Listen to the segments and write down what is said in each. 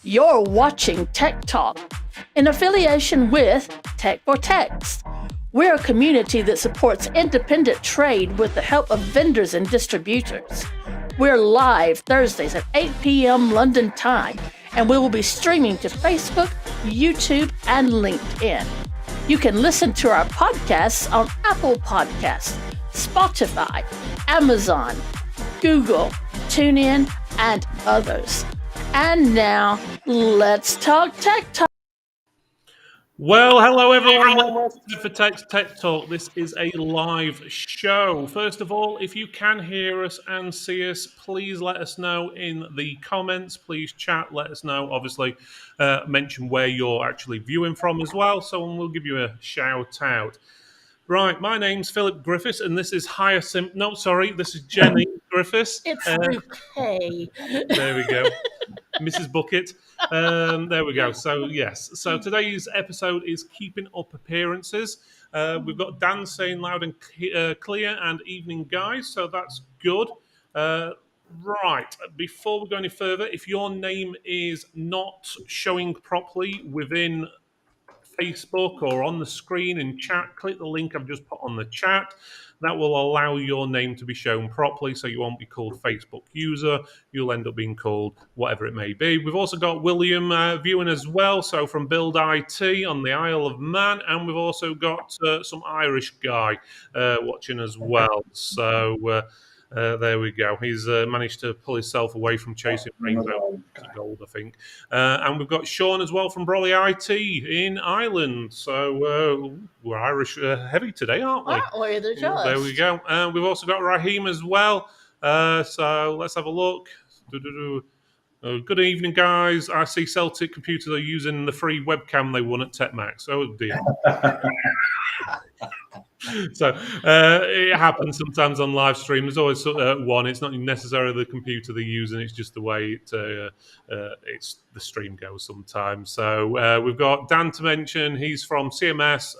You're watching Tech Talk in affiliation with Tech for Text. We're a community that supports independent trade with the help of vendors and distributors. We're live Thursdays at 8 p.m. London time, and we will be streaming to Facebook, YouTube, and LinkedIn. You can listen to our podcasts on Apple Podcasts, Spotify, Amazon, Google, TuneIn, and others. And now, let's talk Tech Talk. Well, hello everyone. Welcome to Tech Talk. This is a live show. First of all, if you can hear us and see us, please let us know in the comments. Please chat. Let us know. Obviously, mention where you're actually viewing from as well. So we'll give you a shout out. Right, my name's Philip Griffiths, and this is Hyacinth. No, sorry, this is Jenny Griffiths. It's okay. There we go. Mrs. Bucket. There we go. So, yes. So, today's episode is Keeping Up Appearances. We've got Dan saying loud and clear and evening, guys. So, that's good. Right. Before we go any further, if your name is not showing properly within Facebook or on the screen in chat, click the link I've just put on the chat. That will allow your name to be shown properly, so you won't be called Facebook user. You'll end up being called whatever it may be. We've also got William viewing as well, so from Build IT on the Isle of Man, and we've also got some Irish guy watching as well. So there we go. He's managed to pull himself away from chasing rainbow to gold, I think. And we've got Sean as well from Brolly IT in Ireland. So we're Irish heavy today, aren't we? There we go. We've also got Raheem as well. So let's have a look. Good evening, guys. I see Celtic Computers are using the free webcam they won at TechMax. Oh, dear. So it happens sometimes on live stream. There's always one. It's not necessarily the computer they're using. It's just the way it's the stream goes sometimes. So we've got Dan to mention. He's from CMS,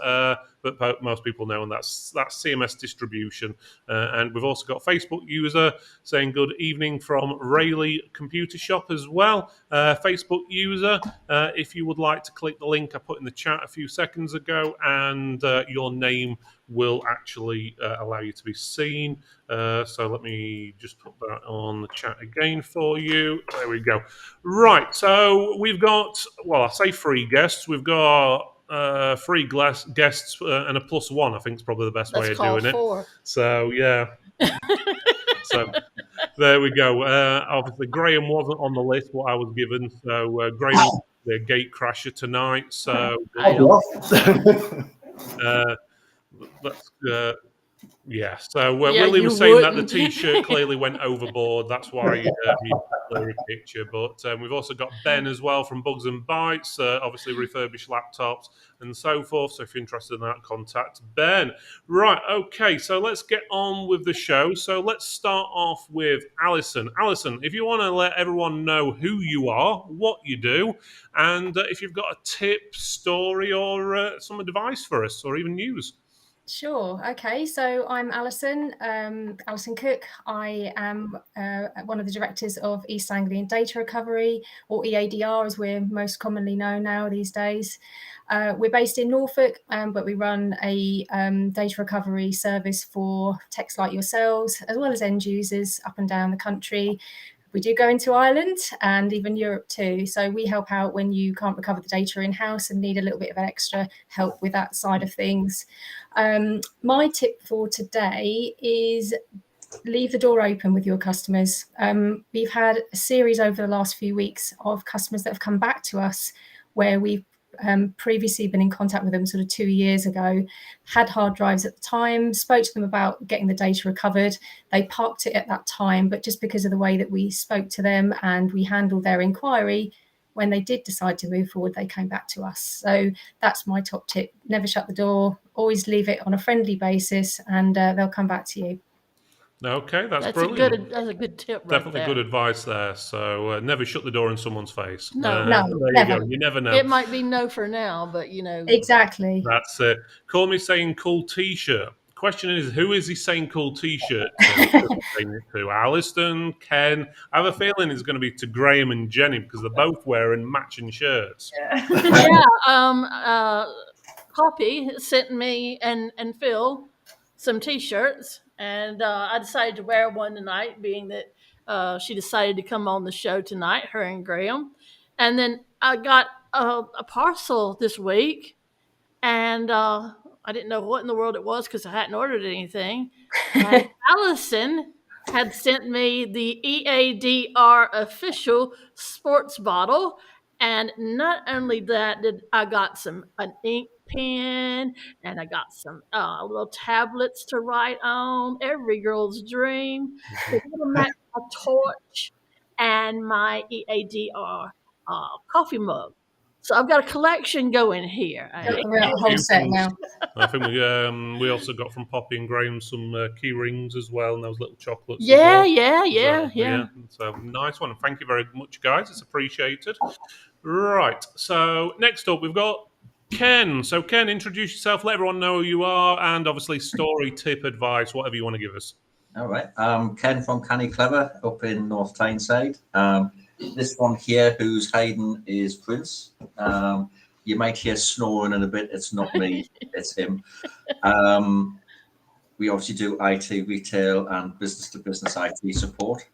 but most people know, and that's CMS Distribution. And we've also got Facebook user saying good evening from Rayleigh Computer Shop as well. Facebook user, if you would like to click the link I put in the chat a few seconds ago, and your name will actually allow you to be seen. So let me just put that on the chat again for you. There we go. Right, so we've got, well, I say free guests. We've got free guests and a +1, I think is probably the best way of doing it. So, yeah. So there we go. Obviously, Graham wasn't on the list, what I was given. So Graham is the gate crasher tonight. So yeah. So Willie was saying that the T-shirt clearly went overboard. That's why he clear a picture. But we've also got Ben as well from Bugs and Bytes, obviously refurbished laptops and so forth. So if you're interested in that, contact Ben. Right, okay, so let's get on with the show. So let's start off with Alison. Alison, if you want to let everyone know who you are, what you do, and if you've got a tip, story, or some advice for us, or even news. Sure. Okay. So I'm Alison, Alison Cook. I am one of the directors of East Anglian Data Recovery, or EADR as we're most commonly known now these days. We're based in Norfolk, but we run a data recovery service for techs like yourselves, as well as end users up and down the country. We do go into Ireland and even Europe too. So we help out when you can't recover the data in-house and need a little bit of extra help with that side of things. My tip for today is leave the door open with your customers. We've had a series over the last few weeks of customers that have come back to us where we've previously been in contact with them sort of 2 years ago, had hard drives at the time, spoke to them about getting the data recovered. They parked it at that time, but just because of the way that we spoke to them and we handled their inquiry, when they did decide to move forward, they came back to us. So that's my top tip. Never shut the door, always leave it on a friendly basis, and they'll come back to you. Okay, that's That's brilliant. that's a good tip right Definitely there. good advice there. So never shut the door in someone's face. No. No, There you never. go. You never know. It might be no for now, but Exactly. That's it. Call me saying cool t-shirt. Question is, who is he saying cool t-shirt to? Saying it to Alison, Ken. I have a feeling it's going to be to Graham and Jenny because they're both wearing matching shirts. yeah. Poppy sent me and Phil some T-shirts, and I decided to wear one tonight, being that she decided to come on the show tonight, her and Graham. And then I got a parcel this week, and I didn't know what in the world it was because I hadn't ordered anything. And Allison had sent me the EADR official sports bottle. And not only that, did I got an ink pen, and I got some little tablets to write on. Every girl's dream. So it'll match my torch and my EADR coffee mug. So I've got a collection going here. We're at a whole set now. I think we also got from Poppy and Graham some key rings as well, and those little chocolates. as Yeah, well. yeah. So nice one. Thank you very much, guys. It's appreciated. Right. So next up, we've got Ken. So Ken, introduce yourself. Let everyone know who you are, and obviously story, tip, advice, whatever you want to give us. All right. Ken from Canny Clever up in North Tyneside. This one here who's hiding is Prince. You might hear snoring in a bit. It's not me, it's him. We obviously do IT, retail, and business-to-business IT support.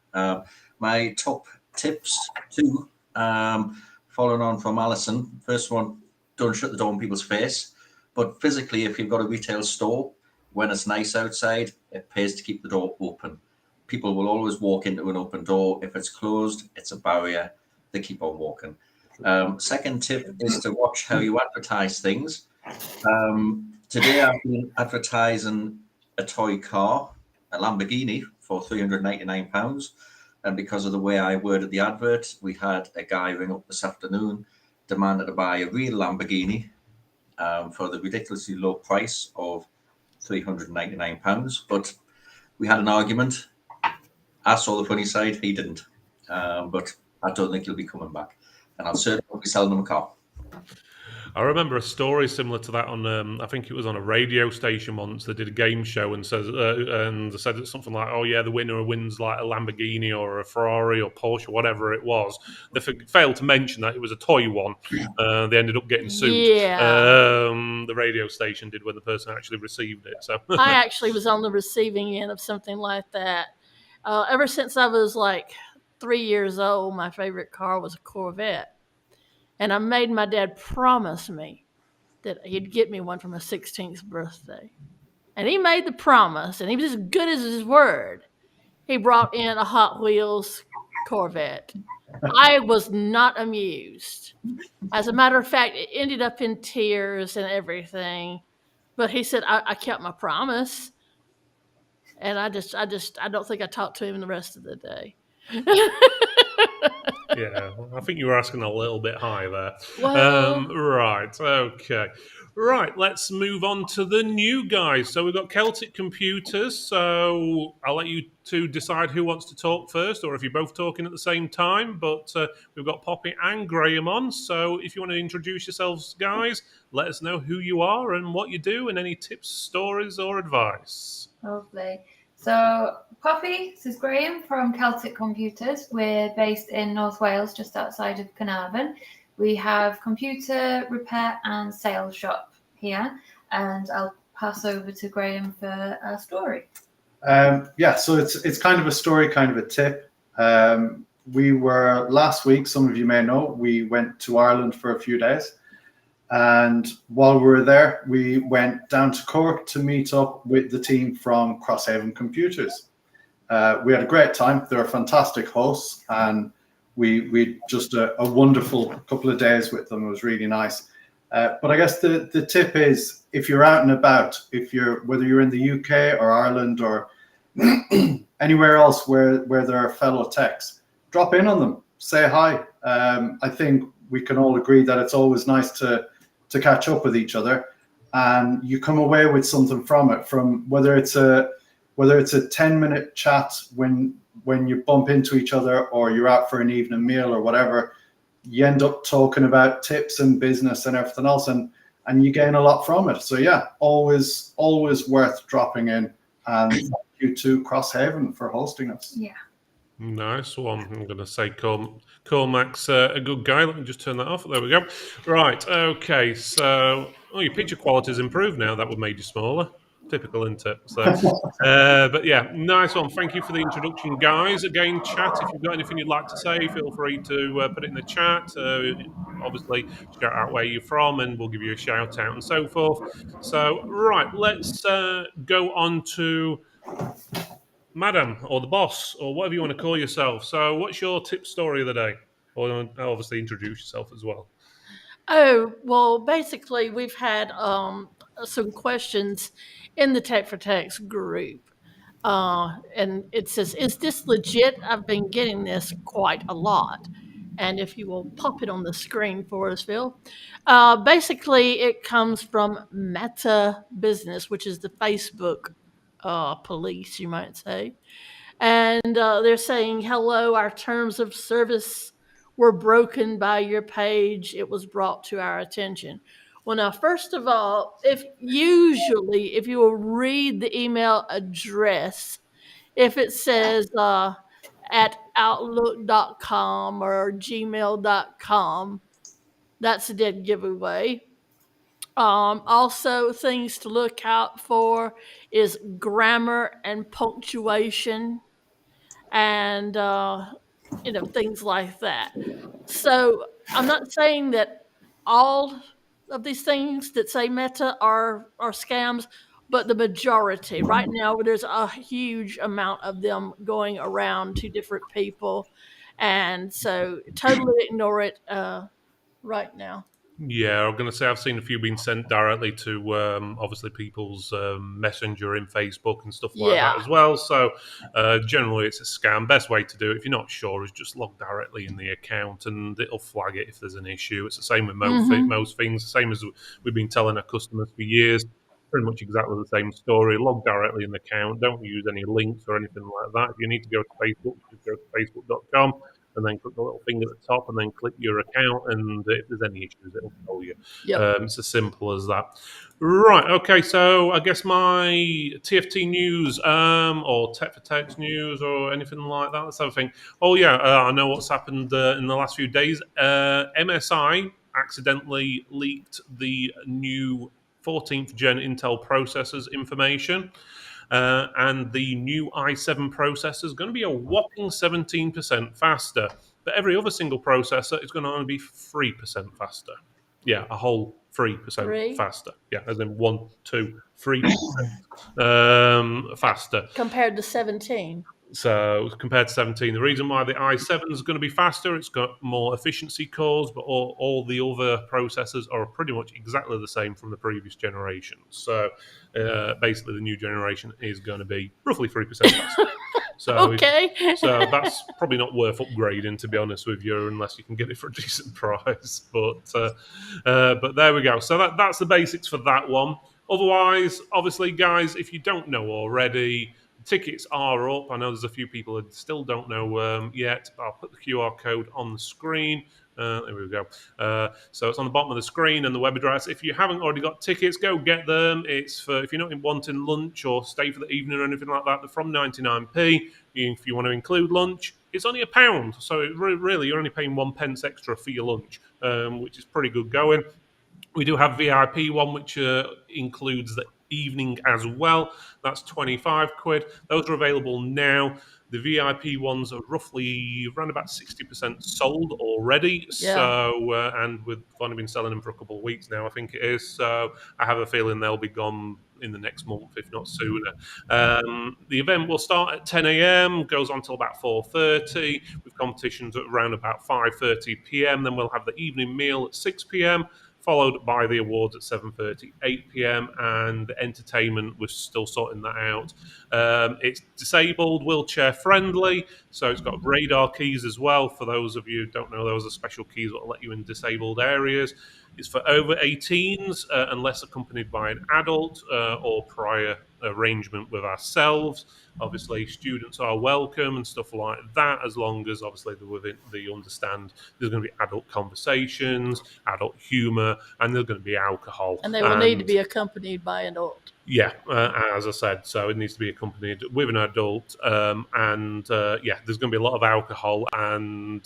My top tips, two, following on from Alison. First one, don't shut the door in people's face. But physically, if you've got a retail store, when it's nice outside, it pays to keep the door open. People will always walk into an open door. If it's closed, it's a barrier. They keep on walking. Second tip is to watch how you advertise things. Today I've been advertising a toy car, a Lamborghini, for £399. And because of the way I worded the advert, we had a guy ring up this afternoon, demanded to buy a real Lamborghini for the ridiculously low price of £399. But we had an argument. I saw the funny side, he didn't. But I don't think he'll be coming back. And I'll certainly be selling him a car. I remember a story similar to that on, I think it was on a radio station once. They did a game show and said something like, "Oh yeah, the winner wins like a Lamborghini or a Ferrari or Porsche, whatever it was." They failed to mention that it was a toy one. They ended up getting sued. Yeah. The radio station did when the person actually received it. So I actually was on the receiving end of something like that. Ever since I was like 3 years old, my favorite car was a Corvette. And I made my dad promise me that he'd get me one for my 16th birthday. And he made the promise, and he was as good as his word. He brought in a Hot Wheels Corvette. I was not amused. As a matter of fact, it ended up in tears and everything. But he said, I kept my promise. And I don't think I talked to him the rest of the day. yeah, I think you were asking a little bit high there. Well, Right, okay. Right, let's move on to the new guys. So we've got Celtic Computers. So I'll let you two decide who wants to talk first, or if you're both talking at the same time. But we've got Poppy and Graham on. So if you want to introduce yourselves, guys, let us know who you are and what you do, and any tips, stories, or advice. Lovely. So Poppy, this is Graham from Celtic Computers. We're based in North Wales, just outside of Carnarvon. We have computer repair and sales shop here, and I'll pass over to Graham for our story. So it's kind of a story, kind of a tip. We were last week, some of you may know, we went to Ireland for a few days. And while we were there, we went down to Cork to meet up with the team from Crosshaven Computers. We had a great time. They're fantastic hosts, and we just a wonderful couple of days with them. It was really nice. But I guess the tip is, if you're out and about, whether you're in the UK or Ireland or anywhere else where there are fellow techs, drop in on them, say hi. I think we can all agree that it's always nice to catch up with each other, and you come away with something from it, from whether it's a whether it's a 10-minute chat when you bump into each other, or you're out for an evening meal or whatever, you end up talking about tips and business and everything else, and you gain a lot from it. So yeah, always worth dropping in. And thank you to Crosshaven for hosting us. Yeah. Nice one. I'm going to say Cormac's a good guy. Let me just turn that off. There we go. Right. Okay. So, your picture quality's improved now. That would made you smaller. Typical, isn't it? So, but yeah, nice one. Thank you for the introduction, guys. Again, chat. If you've got anything you'd like to say, feel free to put it in the chat. Obviously, shout out where you're from, and we'll give you a shout out and so forth. So, right, let's go on to Madam, or the boss, or whatever you want to call yourself. So, what's your tip story of the day? Or obviously introduce yourself as well. Oh, well, basically, we've had some questions in the Tech for Techs group. And it says, is this legit? I've been getting this quite a lot. And if you will pop it on the screen for us, Phil. Basically, it comes from Meta Business, which is the Facebook police, you might say. And they're saying, hello, our terms of service were broken by your page. It was brought to our attention. Well, now, first of all, if you will read the email address, if it says at outlook.com or gmail.com, that's a dead giveaway. Also, things to look out for is grammar and punctuation, and things like that. So I'm not saying that all of these things that say Meta are scams, but the majority. Right now, there's a huge amount of them going around to different people, and so totally ignore it right now. Yeah, I'm going to say I've seen a few being sent directly to obviously people's messenger in Facebook and stuff like that as well. So generally it's a scam. Best way to do it, if you're not sure, is just log directly in the account and it'll flag it if there's an issue. It's the same with most things, the same as we've been telling our customers for years. Pretty much exactly the same story. Log directly in the account. Don't use any links or anything like that. If you need to go to Facebook, just go to facebook.com. And then click the little thing at the top and then click your account. And if there's any issues, it'll tell you. Yep. It's as simple as that. Right. Okay. So I guess my TFT news or Tech for Techs news or anything like that. That's the other thing. Oh, yeah. I know what's happened in the last few days. MSI accidentally leaked the new 14th gen Intel processors information. And the new i7 processor is going to be a whopping 17% faster. But every other single processor is going to only be 3% faster. Yeah, a whole 3% faster. Yeah, as in 1, 2, 3% faster. Compared to 17. So compared to 17, the reason why the i7 is going to be faster, it's got more efficiency cores, but all the other processors are pretty much exactly the same from the previous generation. So basically, the new generation is going to be roughly 3% faster. So, okay. So that's probably not worth upgrading, to be honest with you, unless you can get it for a decent price. But there we go. So that's the basics for that one. Otherwise, obviously, guys, if you don't know already, tickets are up. I know there's a few people that still don't know yet. I'll put the QR code on the screen. There we go. So it's on the bottom of the screen and the web address. If you haven't already got tickets, go get them. It's for if you're not wanting lunch or stay for the evening or anything like that. They're from 99p. If you want to include lunch, it's only £1. So really, you're only paying 1 pence extra for your lunch, which is pretty good going. We do have VIP one, which includes the evening as well. That's 25 quid. Those are available now. The VIP ones are roughly around about 60% sold already. Yeah. So, and we've only been selling them for a couple of weeks now, I think it is. So I have a feeling they'll be gone in the next month, if not sooner. The event will start at 10 a.m., goes on till about 4:30, with competitions at around about 5:30 p.m. Then we'll have the evening meal at 6 p.m., followed by the awards at 7:30, 8 p.m, and the entertainment, we're still sorting that out. It's disabled, wheelchair friendly, so it's got radar keys as well. For those of you who don't know, those are special keys that will let you in disabled areas. It's for over 18s unless accompanied by an adult or prior arrangement with ourselves. Obviously, students are welcome and stuff like that, as long as obviously they understand there's going to be adult conversations, adult humour, and there's going to be alcohol. And they will need to be accompanied by an adult. Yeah, as I said, so it needs to be accompanied with an adult, and there's going to be a lot of alcohol. And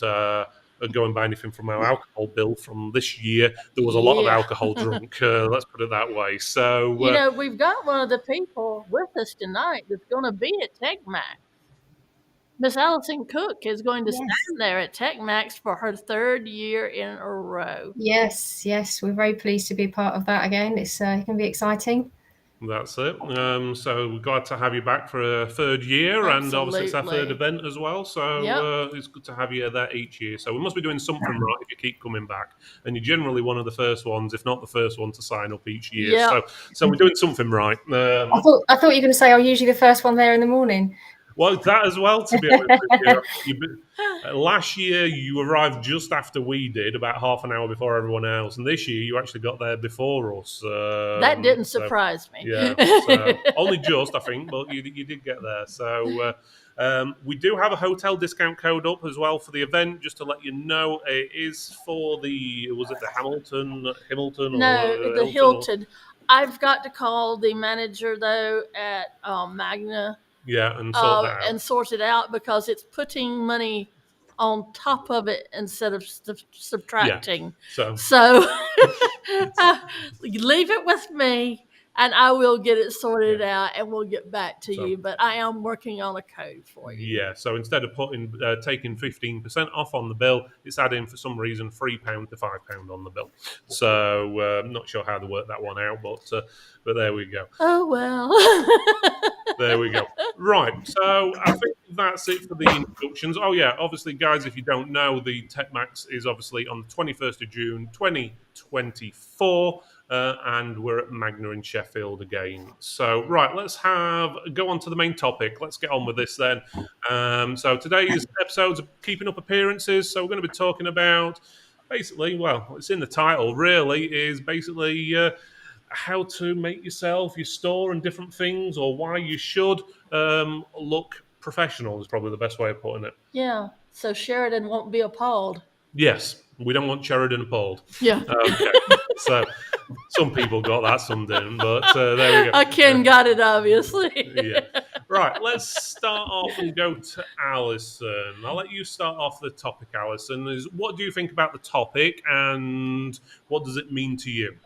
going by anything from our alcohol bill from this year, there was a lot of alcohol drunk. Let's put it that way. So we've got one of the people with us tonight that's going to be at TechMax. Miss Alison Cook is going to stand there at TechMax for her 3rd year in a row. Yes, we're very pleased to be part of that again. It's going to be exciting. That's it. So we're glad to have you back for a 3rd year, and obviously it's our 3rd event as well. So it's good to have you there each year. So we must be doing something right if you keep coming back. And you're generally one of the first ones, if not the first one, to sign up each year. Yeah. So we're doing something right. I thought you were going to say I'm usually the first one there in the morning. Well, that as well, to be honest with you. Last year, you arrived just after we did, about half an hour before everyone else. And this year, you actually got there before us. That didn't surprise me. Yeah, so only just, I think, but you did get there. So we do have a hotel discount code up as well for the event, just to let you know. It is for the Hamilton? No, the Hilton. I've got to call the manager, though, at Magna. Yeah, and sort that out. And sort it out, because it's putting money on top of it instead of subtracting. Yeah, so leave it with me, and I will get it sorted out, and we'll get back to you. But I am working on a code for you. Yeah, so instead of taking 15% off on the bill, it's adding, for some reason, £3 to £5 on the bill. So I'm not sure how to work that one out, but there we go. Oh, well. There we go. Right, so I think that's it for the introductions. Oh, yeah, obviously, guys, if you don't know, the TechMax is obviously on the 21st of June, 2024, and we're at Magna in Sheffield again. So, right, let's go on to the main topic. Let's get on with this then. So today's episode's keeping up appearances, so we're going to be talking about, basically, well, it's in the title, really, is basically how to make yourself, your store, and different things, or why you should look professional is probably the best way of putting it. Yeah, so Sheridan won't be appalled. Yes, we don't want Sheridan appalled. Yeah. Okay. So some people got that, some didn't, but there we go. Ken got it, obviously. Yeah. Right, let's start off and go to Alison. I'll let you start off the topic, Alison. What do you think about the topic, and what does it mean to you?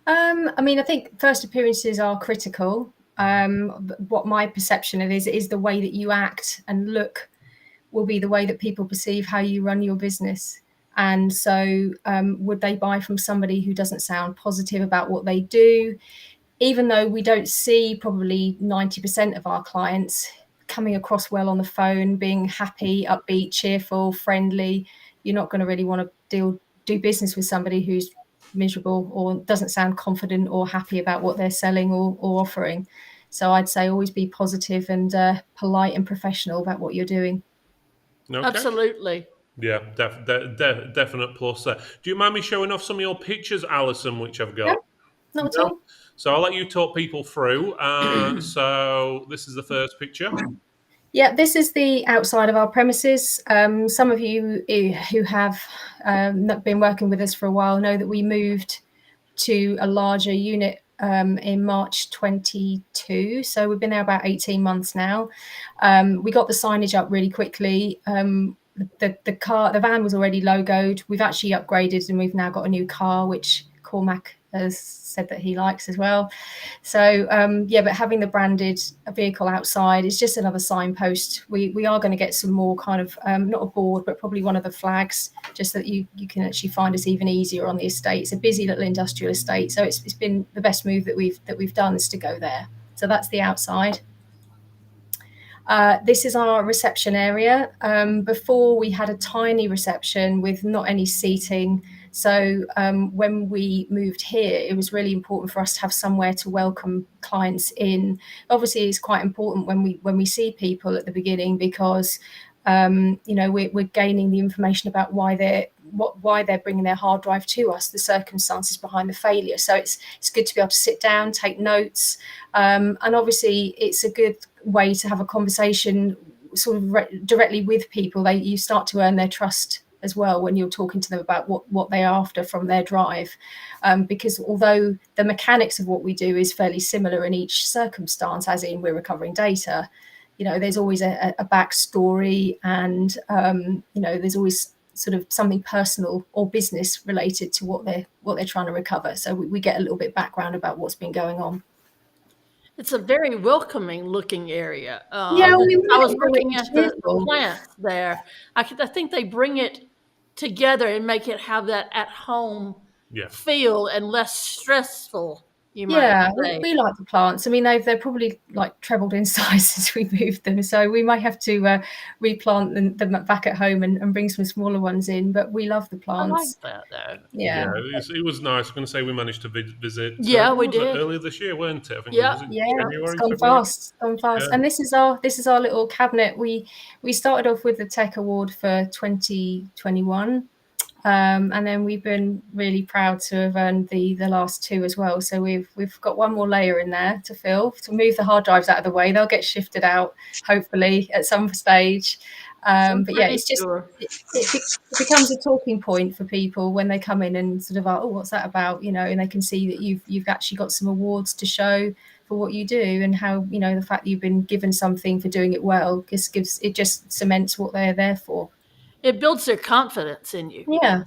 I think first appearances are critical. What my perception of is the way that you act and look will be the way that people perceive how you run your business. And so would they buy from somebody who doesn't sound positive about what they do? Even though we don't see probably 90% of our clients coming across well on the phone, being happy, upbeat, cheerful, friendly, you're not going to really want to do business with somebody who's miserable or doesn't sound confident or happy about what they're selling or offering. So I'd say always be positive and polite and professional about what you're doing. Okay. Absolutely. Yeah, definite plus there. Do you mind me showing off some of your pictures, Alison, which I've got? No, not at all. So I'll let you talk people through. So this is the first picture. Yeah, this is the outside of our premises. Some of you who have been working with us for a while know that we moved to a larger unit in March 22. So we've been there about 18 months now. We got the signage up really quickly. The van was already logoed. We've actually upgraded, and we've now got a new car, which Cormac has said that he likes as well. So but having the branded vehicle outside is just another signpost. We are going to get some more kind of not a board, but probably one of the flags, just so that you can actually find us even easier on the estate. It's a busy little industrial estate, so it's been the best move that we've done is to go there. So that's the outside. This is our reception area. Before we had a tiny reception with not any seating. So when we moved here, it was really important for us to have somewhere to welcome clients in. Obviously, it's quite important when we see people at the beginning, because we're gaining the information about why why they're bringing their hard drive to us, the circumstances behind the failure. So it's good to be able to sit down, take notes, and obviously it's a good way to have a conversation sort of directly with people. You start to earn their trust as well when you're talking to them about what they're after from their drive, because although the mechanics of what we do is fairly similar in each circumstance, as in we're recovering data, there's always a backstory, and there's always sort of something personal or business related to what they're trying to recover. So we get a little bit background about what's been going on. It's a very welcoming looking area. Yeah, I was looking at the plants there. I think they bring it together and make it have that at home feel and less stressful. We like the plants. I mean, they're probably like trebled in size since we moved them, so we might have to replant them back at home and bring some smaller ones in. But we love the plants. I like that, though. Yeah, it was nice. I'm going to say we managed to visit. Yeah, we did earlier this year, weren't it? I think it's gone fast. Yeah. And this is our little cabinet. We started off with the Tech Award for 2021. And then we've been really proud to have earned the last two as well. So we've got one more layer in there to fill, to move the hard drives out of the way. They'll get shifted out hopefully at some stage. But yeah, it's just it becomes a talking point for people when they come in and sort of oh, what's that about? And they can see that you've actually got some awards to show for what you do, and how the fact that you've been given something for doing it well just cements what they're there for. It builds their confidence in you. Yeah,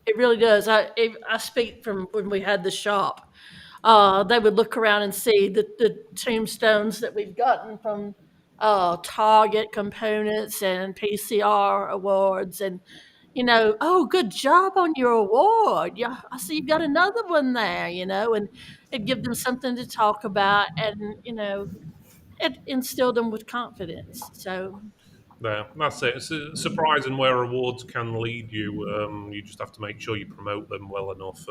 it really does. I speak from when we had the shop. They would look around and see the tombstones that we've gotten from Target Components and PCR awards, and oh, good job on your award. Yeah, I see you've got another one there. And it give them something to talk about, and it instilled them with confidence. So. Yeah, that's it. It's surprising where awards can lead you. You just have to make sure you promote them well enough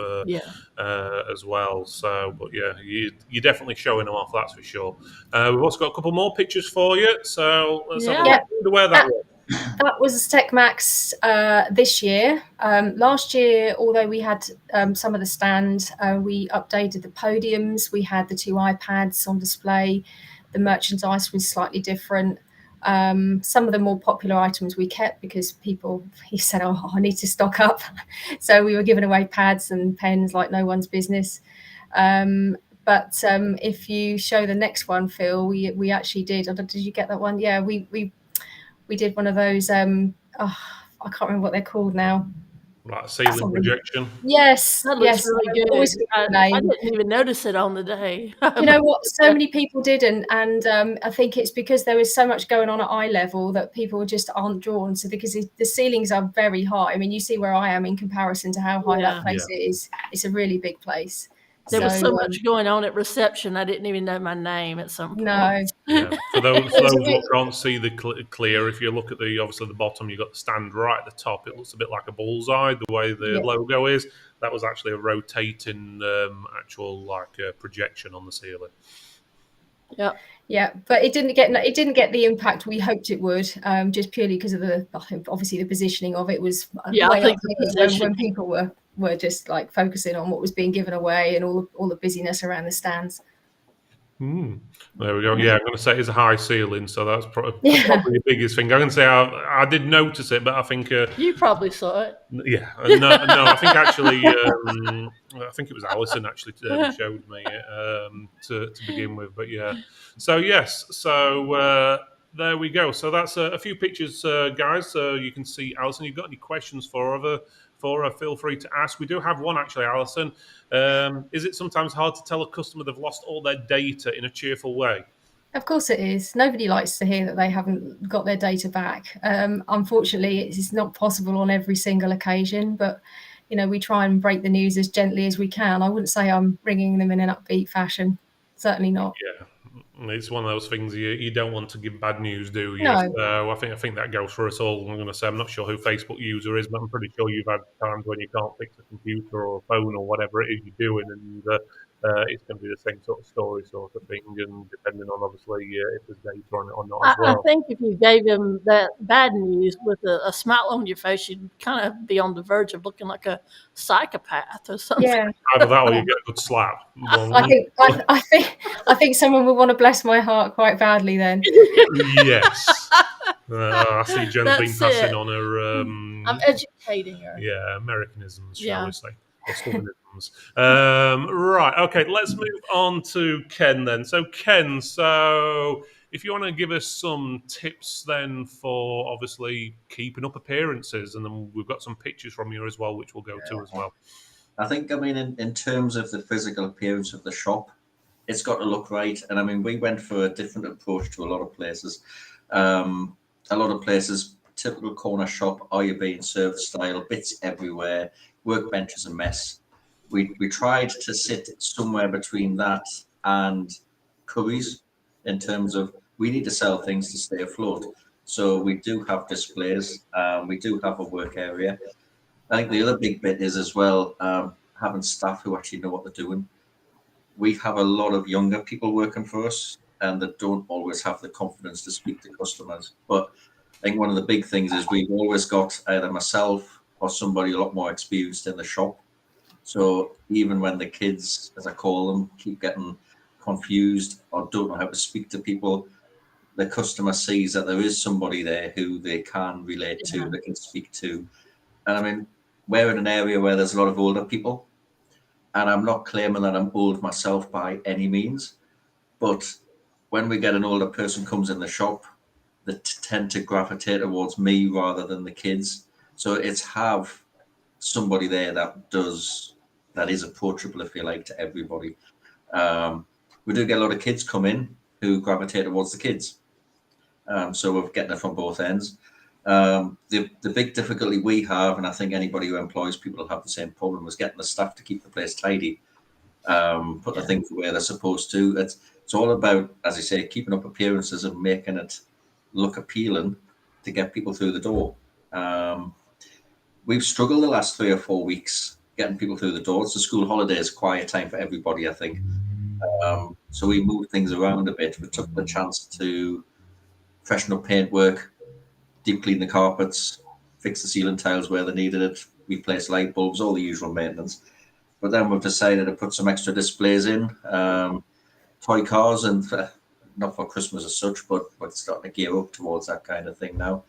as well. So, but yeah, you're definitely showing them off, that's for sure. We've also got a couple more pictures for you. So let's have a look where that was. That was TechMax this year. Last year, although we had some of the stand, we updated the podiums. We had the 2 iPads on display. The merchandise was slightly different. Some of the more popular items we kept because he said, oh, I need to stock up. So we were giving away pads and pens like no one's business. But if you show the next one, Phil, we actually did. Did you get that one? Yeah, we did one of those. I can't remember what they're called now. Like ceiling projection. Yes, that looks really good. I didn't even notice it on the day. You know what? So many people didn't, and I think it's because there is so much going on at eye level that people just aren't drawn. So because the ceilings are very high. I mean, you see where I am in comparison to how high that place is. It's a really big place. There was so much going on at reception. I didn't even know my name at some point. No. Yeah. For those who can't see the clear, if you look at obviously the bottom, you've got the stand right at the top. It looks a bit like a bullseye, the way the logo is. That was actually a rotating actual projection on the ceiling. Yeah. Yeah, but it didn't get the impact we hoped it would, just purely because of obviously the positioning of it was I think when people were just like focusing on what was being given away and all the busyness around the stands. There we go. Yeah, I'm going to say it's a high ceiling, so that's probably the biggest thing. I'm going to say I did notice it, but I think you probably saw it. Yeah, no. I think actually, I think it was Alison actually showed me it to begin with. But yeah, so yes, there we go. So that's a few pictures, guys. So you can see Alison. You've got any questions for her? Feel free to ask. We do have one actually, Alison. Is it sometimes hard to tell a customer they've lost all their data in a cheerful way? Of course it is. Nobody likes to hear that they haven't got their data back. Unfortunately, it's not possible on every single occasion, but we try and break the news as gently as we can. I wouldn't say I'm bringing them in an upbeat fashion. Certainly not. Yeah. It's one of those things you don't want to give bad news, do you? No. So I think that goes for us all. I'm going to say I'm not sure who Facebook user is, but I'm pretty sure you've had times when you can't fix a computer or a phone or whatever it is you're doing, and it's going to be the same sort of story, sort of thing, and depending on obviously if there's data on it or not as I well. think if you gave him that bad news with a smile on your face, you'd kind of be on the verge of looking like a psychopath or something. Yeah, Either that or you get a good slap. I think someone would want to bless my heart quite badly then. Yes. I see Jen's been That's passing it. on her, I'm educating her. Americanisms, shall Yeah. we say, or Southernisms. Right, okay, let's move on to Ken then. So, Ken, if you want to give us some tips then for obviously keeping up appearances, and then we've got some pictures from you as well, which we'll go to as well. I think, in terms of the physical appearance of the shop, it's got to look right. And I mean, we went for a different approach to a lot of places. A lot of places, typical corner shop, are you being served style, bits everywhere, workbench is a mess. We tried to sit somewhere between that and Curry's in terms of we need to sell things to stay afloat. So we do have displays, we do have a work area. I think the other big bit is as well having staff who actually know what they're doing. We have a lot of younger people working for us, and that don't always have the confidence to speak to customers. But I think one of the big things is we've always got either myself or somebody a lot more experienced in the shop. So even when the kids, as I call them, keep getting confused or don't know how to speak to people, the customer sees that there is somebody there who they can relate to, they can speak to. And I mean, we're in an area where there's a lot of older people, and I'm not claiming that I'm old myself by any means, but when we get an older person comes in the shop, they tend to gravitate towards me rather than the kids. So it's have somebody there that is approachable, if you like, to everybody. We do get a lot of kids come in who gravitate towards the kids. So we're getting it from both ends. The big difficulty we have, and I think anybody who employs people will have the same problem, is getting the staff to keep the place tidy, put the things where they're supposed to. It's all about, as I say, keeping up appearances and making it look appealing to get people through the door. We've struggled the last 3 or 4 weeks getting people through the door. It's the school holidays, quiet time for everybody, I think. So we moved things around a bit. We took the chance to freshen up paintwork, deep clean the carpets, fix the ceiling tiles where they needed it, replace light bulbs, all the usual maintenance. But then we've decided to put some extra displays in, toy cars, and not for Christmas as such, but we're starting to gear up towards that kind of thing now.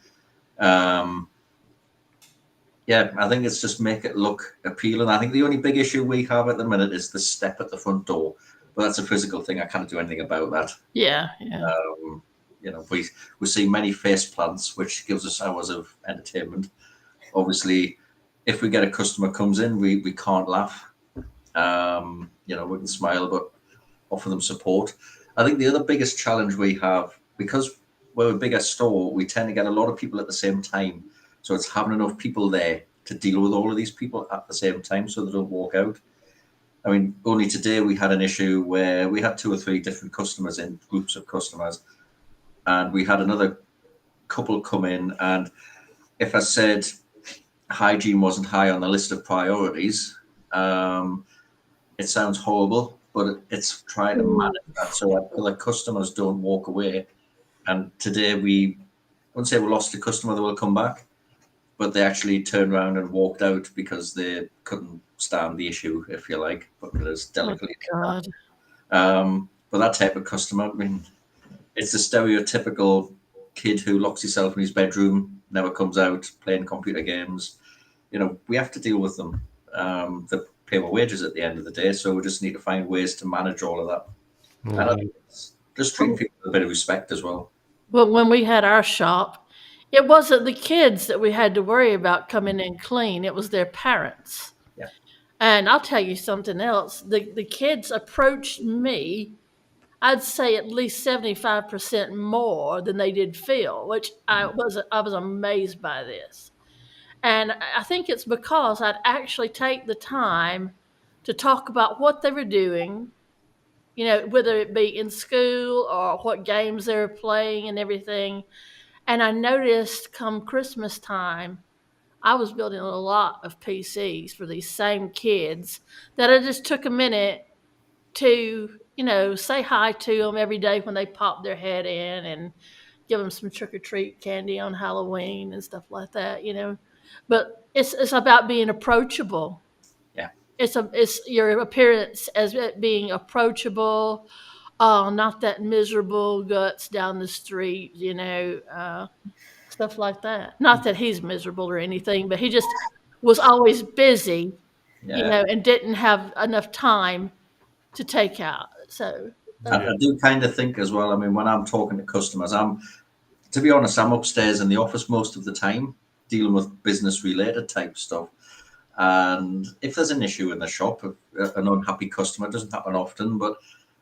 Yeah, I think it's just make it look appealing. I think the only big issue we have at the minute is the step at the front door, but that's a physical thing. I can't do anything about that. Yeah. We see many face plants, which gives us hours of entertainment. Obviously, if we get a customer comes in, we can't laugh. We can smile, but offer them support. I think the other biggest challenge we have, because we're a bigger store, we tend to get a lot of people at the same time. So it's having enough people there to deal with all of these people at the same time so they don't walk out. I mean, only today we had an issue where we had 2 or 3 different customers in groups of customers, and we had another couple come in, and if I said hygiene wasn't high on the list of priorities, it sounds horrible, but it's trying to manage that so that the customers don't walk away. And today I wouldn't say we lost a customer that will come back, but they actually turned around and walked out because they couldn't stand the issue, if you like, but it is delicately. God. But that type of customer, I mean, it's the stereotypical kid who locks himself in his bedroom, never comes out, playing computer games. We have to deal with them. They pay our wages at the end of the day, so we just need to find ways to manage all of that. And I think just treat people with a bit of respect as well. Well, when we had our shop, it wasn't the kids that we had to worry about coming in clean. It was their parents. Yeah. And I'll tell you something else. The kids approached me, I'd say at least 75% more than they did Phil, which I was amazed by this. And I think it's because I'd actually take the time to talk about what they were doing, whether it be in school or what games they were playing and everything. And I noticed come Christmas time, I was building a lot of PCs for these same kids that I just took a minute to, say hi to them every day when they pop their head in and give them some trick or treat candy on Halloween and stuff like that, But it's about being approachable. Yeah. It's your appearance as it being approachable, not that miserable guts down the street, stuff like that. Not that he's miserable or anything, but he just was always busy, Yeah. and didn't have enough time to take out. So I do kind of think as well. I mean, when I'm talking to customers, to be honest, I'm upstairs in the office most of the time dealing with business related type stuff. And if there's an issue in the shop, an unhappy customer, it doesn't happen often, but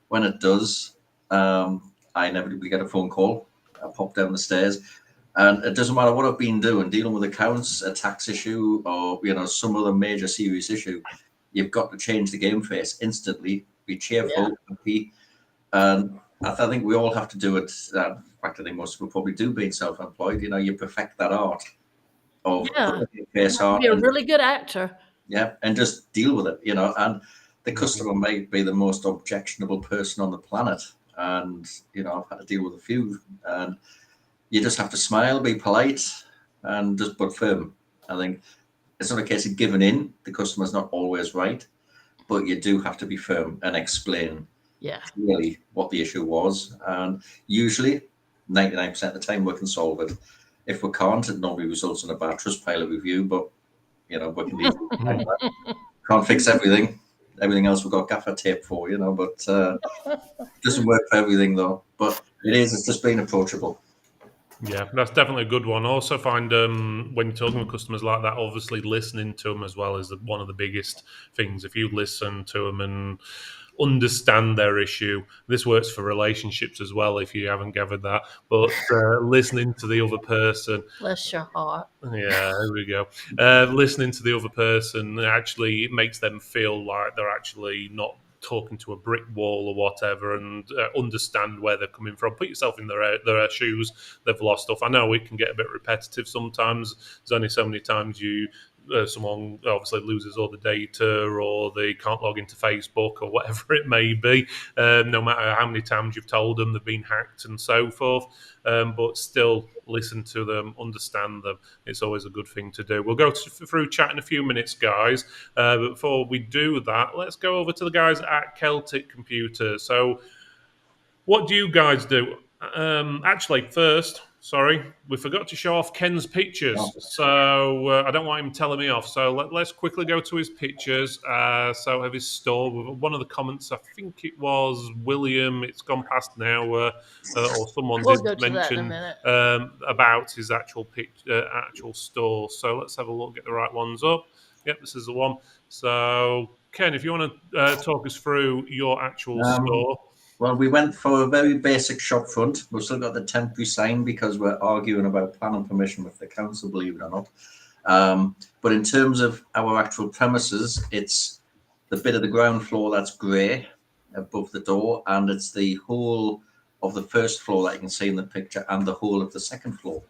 when it does, I inevitably get a phone call. I pop down the stairs, and it doesn't matter what I've been doing, dealing with accounts, a tax issue, or some other major serious issue. You've got to change the game face instantly. Be cheerful, happy, and I think we all have to do it. In fact, I think most people probably do, being self-employed. You perfect that art of putting your face on. Be a really good actor. Yeah, and just deal with it, and the customer may be the most objectionable person on the planet. And, I've had to deal with a few, and you just have to smile, be polite, and just but firm. I think it's not a case of giving in. The customer's not always right, but you do have to be firm and explain clearly what the issue was. And usually, 99% of the time, we can solve it. If we can't, it normally results in a bad Trustpilot review, but we can easily can't fix everything. Everything else we've got gaffer tape for, but it doesn't work for everything though. But it's just being approachable. Yeah, that's definitely a good one. I also find when you're talking with customers like that, obviously listening to them as well is one of the biggest things. If you listen to them and understand their issue, this works for relationships as well, if you haven't gathered that, but listening to the other person. Bless your heart. Yeah, there we go. Listening to the other person actually makes them feel like they're actually not talking to a brick wall or whatever, and understand where they're coming from. Put yourself in their shoes. They've lost stuff. I know it can get a bit repetitive sometimes. There's only so many times someone obviously loses all the data, or they can't log into Facebook or whatever it may be, no matter how many times you've told them they've been hacked and so forth, but still listen to them, understand them. It's always a good thing to do. We'll go through chat in a few minutes, guys, but before we do that, let's go over to the guys at Celtic Computers. So what do you guys do? Actually, first, sorry, we forgot to show off Ken's pictures. So I don't want him telling me off. So let's quickly go to his pictures. So of his store. One of the comments, I think it was William, it's gone past now, or someone did mention about his actual store. So let's have a look, get the right ones up. Yep, this is the one. So Ken, if you want to talk us through your actual store. Well, we went for a very basic shop front. We've still got the temporary sign because we're arguing about planning permission with the council, believe it or not. But in terms of our actual premises, it's the bit of the ground floor that's grey above the door, and it's the whole of the first floor that you can see in the picture, and the whole of the second floor.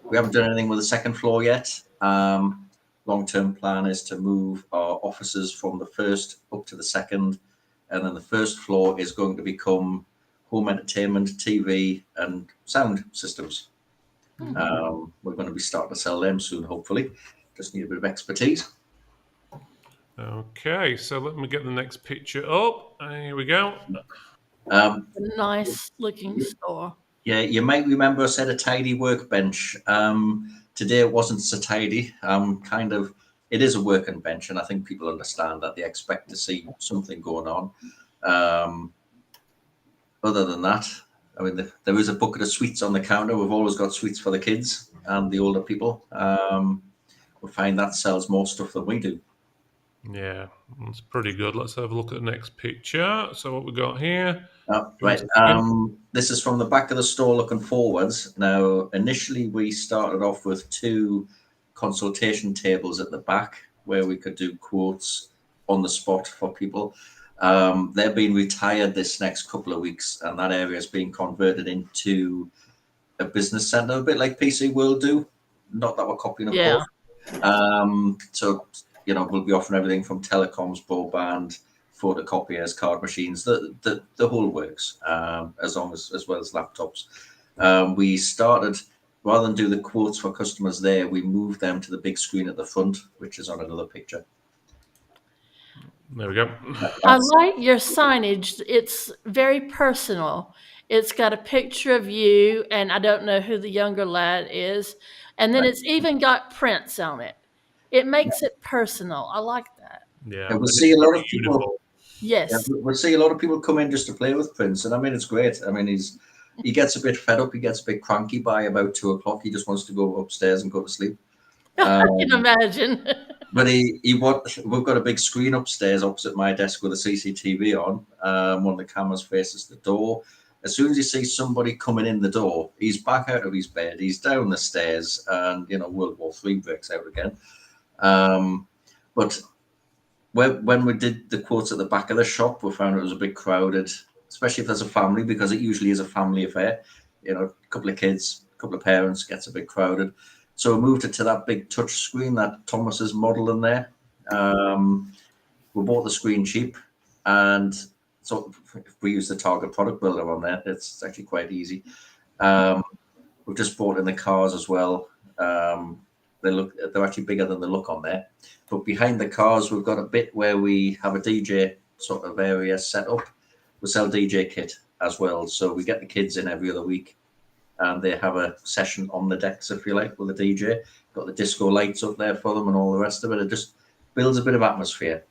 We haven't done anything with the second floor yet. Long-term plan is to move our offices from the first up to the second. And then the first floor is going to become home entertainment, TV, and sound systems. We're going to be starting to sell them soon, hopefully. Just need a bit of expertise. Okay, so let me get the next picture up. Here we go. Nice looking store. Yeah, you might remember I said a tidy workbench. Today it wasn't so tidy. It is a working bench, and I think people understand that. They expect to see something going on. Other than that, I mean, there is a bucket of sweets on the counter. We've always got sweets for the kids and the older people. We find that sells more stuff than we do. Yeah, that's pretty good. Let's have a look at the next picture. So what we got here? Right. This is from the back of the store looking forwards. Now, initially we started off with 2 consultation tables at the back where we could do quotes on the spot for people. They're being retired this next couple of weeks, and that area is being converted into a business centre, a bit like PC World do. Not that we're copying, of course. So, we'll be offering everything from telecoms, broadband, photocopiers, card machines, the whole works, as well as laptops. We started, rather than do the quotes for customers there, we moved them to the big screen at the front, which is on another picture. There we go. I like your signage. It's very personal. It's got a picture of you, and I don't know who the younger lad is. And then it's even got prints on it. It makes it personal. I like that. Yeah, And we'll and see it's a lot very of people. uniform. Yes. Yeah, we'll see a lot of people come in just to play with Prince, and I mean it's great. I mean he gets a bit fed up, he gets a bit cranky by about 2:00. He just wants to go upstairs and go to sleep. I can imagine. But we've got a big screen upstairs opposite my desk with a CCTV on. One of the cameras faces the door. As soon as he sees somebody coming in the door, he's back out of his bed, he's down the stairs, and World War III breaks out again. But when we did the quotes at the back of the shop, we found it was a bit crowded, especially if there's a family, because it usually is a family affair. A couple of kids, a couple of parents, gets a bit crowded. So we moved it to that big touch screen that Thomas is modeling there. We bought the screen cheap, and so if we use the Target product builder on there, it's actually quite easy. We've just bought in the cars as well. They're actually bigger than they look on there. But behind the cars, we've got a bit where we have a DJ sort of area set up. We sell DJ kit as well, so we get the kids in every other week, and they have a session on the decks, if you like, with a DJ. Got the disco lights up there for them and all the rest of it. It just builds a bit of atmosphere.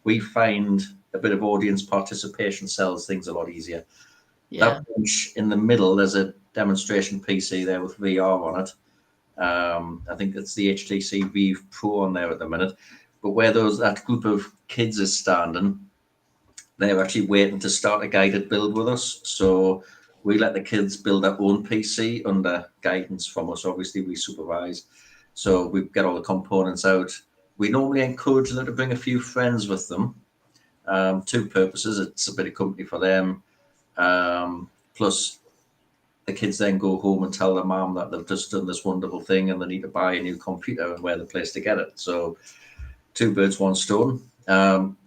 We find a bit of audience participation sells things a lot easier. Yeah. That bench in the middle, there's a demonstration PC there with VR on it. I think it's the HTC Vive Pro on there at the minute. But where that group of kids is standing, they're actually waiting to start a guided build with us. So we let the kids build their own PC under guidance from us. Obviously, we supervise. So we get all the components out. We normally encourage them to bring a few friends with them. Two purposes. It's a bit of company for them. Plus, the kids then go home and tell their mom that they've just done this wonderful thing and they need to buy a new computer and where the place to get it. So 2 birds, 1 stone.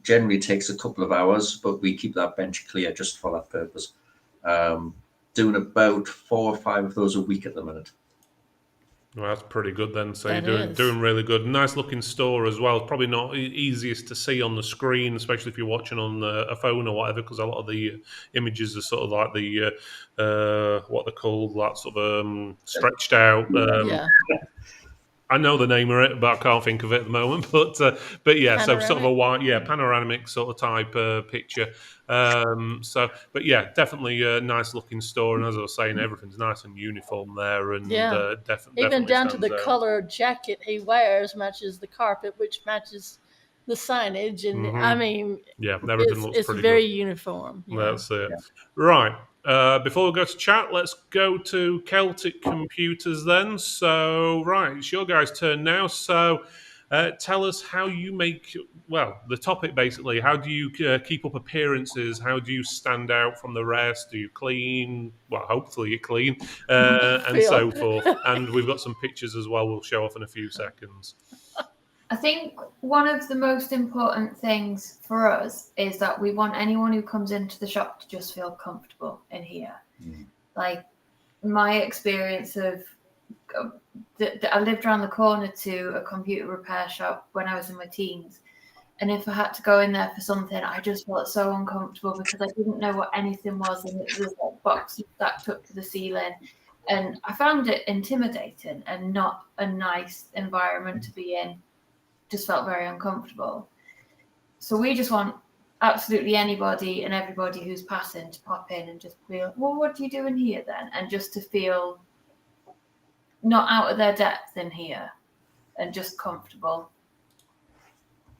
Generally takes a couple of hours, but we keep that bench clear just for that purpose. Doing about 4 or 5 of those a week at the minute. Well, that's pretty good then. So That you're is. doing really good. Nice looking store as well. Probably not easiest to see on the screen, especially if you're watching on a phone or whatever, because a lot of the images are sort of like the what they're called, that sort of stretched out. Yeah. I know the name of it, but I can't think of it at the moment. But yeah, so sort of a Panoramic? panoramic sort of type picture. But yeah, definitely a nice looking store. And as I was saying, everything's nice and uniform there, and Yeah. definitely Even down to the stands out. color jacket he wears matches the carpet, which matches the signage. And Mhm. I mean, Yeah, everything looks it's pretty very good. uniform. Yeah. That's it. Right. Before we go to chat, let's go to Celtic Computers then. So, right, it's your guys' turn now. So, tell us how you make, well, the topic basically, how do you keep up appearances? How do you stand out from the rest? Do you clean? Well, hopefully you clean, and Phil. so forth. And we've got some pictures as well we'll show off in a few seconds. I think one of the most important things for us is that we want anyone who comes into the shop to just feel comfortable in here. Like my experience of, I lived around the corner to a computer repair shop when I was in my teens. And if I had to go in there for something, I just felt so uncomfortable because I didn't know what anything was. And it was like boxes stacked up to the ceiling. And I found it intimidating and not a nice environment to be in. Just felt very uncomfortable. So we just want absolutely anybody and everybody who's passing to pop in and just be like, well, what do you do in here then? And just to feel not out of their depth in here and just comfortable.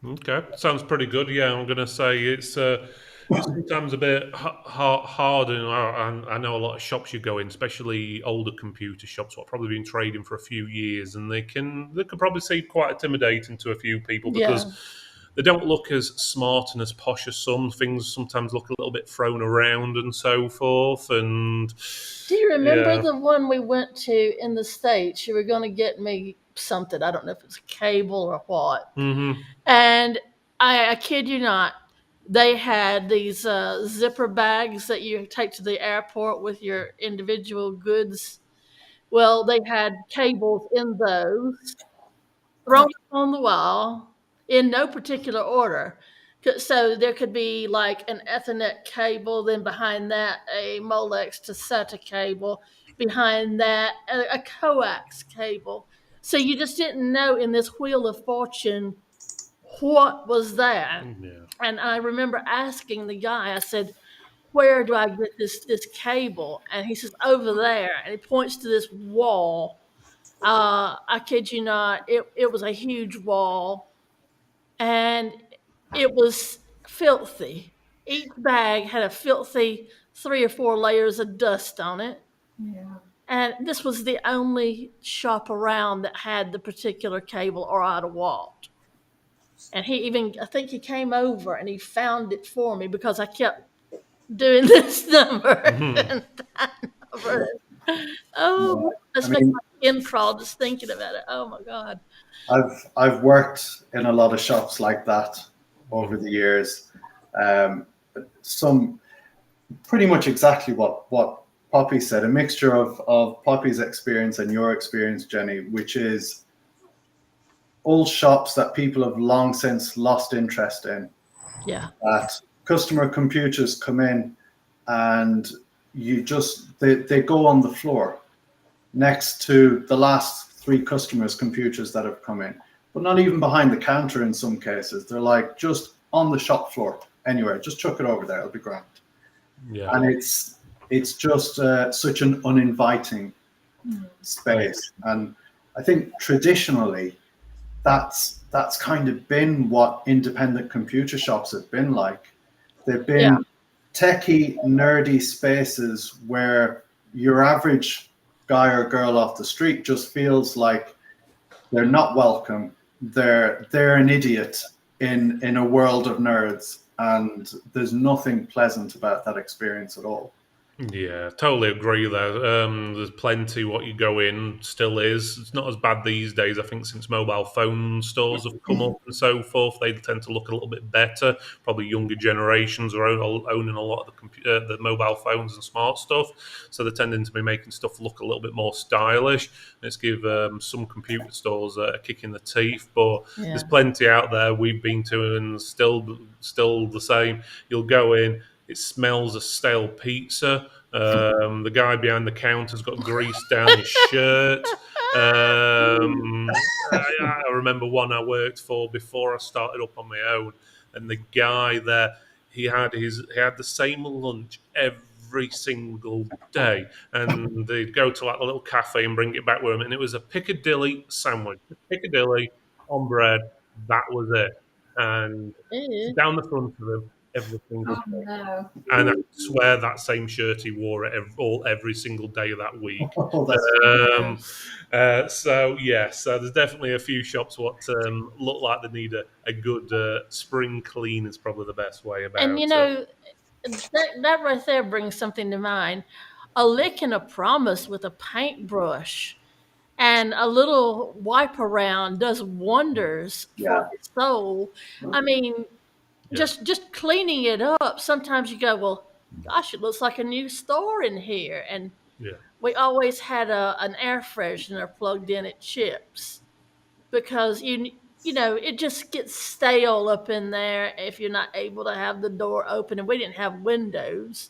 Okay, sounds pretty good. Yeah, I'm going to say it's sometimes a bit hard, and I know a lot of shops you go in, especially older computer shops, what have probably been trading for a few years, and they can probably seem quite intimidating to a few people because they don't look as smart and as posh as some things. Sometimes look a little bit thrown around and so forth. And Do you remember yeah. the one we went to in the States? You were going to get me something. I don't know if it's a cable or what. Mm-hmm. And I kid you not, They had these zipper bags that you take to the airport with your individual goods. Well, they had cables in those thrown on the wall in no particular order. So there could be like an Ethernet cable, then behind that a Molex to SATA cable, behind that a coax cable. So you just didn't know in this wheel of fortune what was that. Yeah. And I remember asking the guy, I said, where do I get this cable? And he says, over there. And he points to this wall. I kid you not, it was a huge wall and it was filthy. Each bag had a filthy 3 or 4 layers of dust on it. Yeah. And this was the only shop around that had the particular cable, or I'd have walked. And I think he came over and he found it for me because I kept doing this number and that number. Oh, that's making my skin crawl just thinking about it. Oh my God. I've worked in a lot of shops like that over the years. Some pretty much exactly what Poppy said, a mixture of Poppy's experience and your experience, Jenny, which is old shops that people have long since lost interest in. Yeah. That customer computers come in and they go on the floor next to the last 3 customers' computers that have come in, but not even behind the counter in some cases. They're like just on the shop floor anywhere. Just chuck it over there. It'll be grand. Yeah. And it's just such an uninviting space. And I think traditionally that's kind of been what independent computer shops have been like. They've been techie, nerdy spaces where your average guy or girl off the street just feels like they're not welcome. They're an idiot in a world of nerds, and there's nothing pleasant about that experience at all. Yeah, totally agree there. There's plenty what you go in, still is. It's not as bad these days, I think, since mobile phone stores have come up and so forth. They tend to look a little bit better. Probably younger generations are owning a lot of the mobile phones and smart stuff. So they're tending to be making stuff look a little bit more stylish. Let's give some computer stores a kick in the teeth. But there's plenty out there we've been to and still the same. You'll go in. It smells of stale pizza. The guy behind the counter's got grease down his shirt. I remember one I worked for before I started up on my own, and the guy there, he had the same lunch every single day, and they'd go to like a little cafe and bring it back with him, and it was a Piccadilly sandwich, Piccadilly on bread. That was it, and down the front of him. Every single day. No. And I swear that same shirt he wore every single day of that week. So there's definitely a few shops what look like they need a good spring clean is probably the best way about it. And you know, that right there brings something to mind. A lick and a promise with a paintbrush and a little wipe around does wonders for the soul. I mean, just cleaning it up. Sometimes you go, well, gosh, it looks like a new store in here. And we always had an air freshener plugged in at Chips because you know it just gets stale up in there if you're not able to have the door open. And we didn't have windows.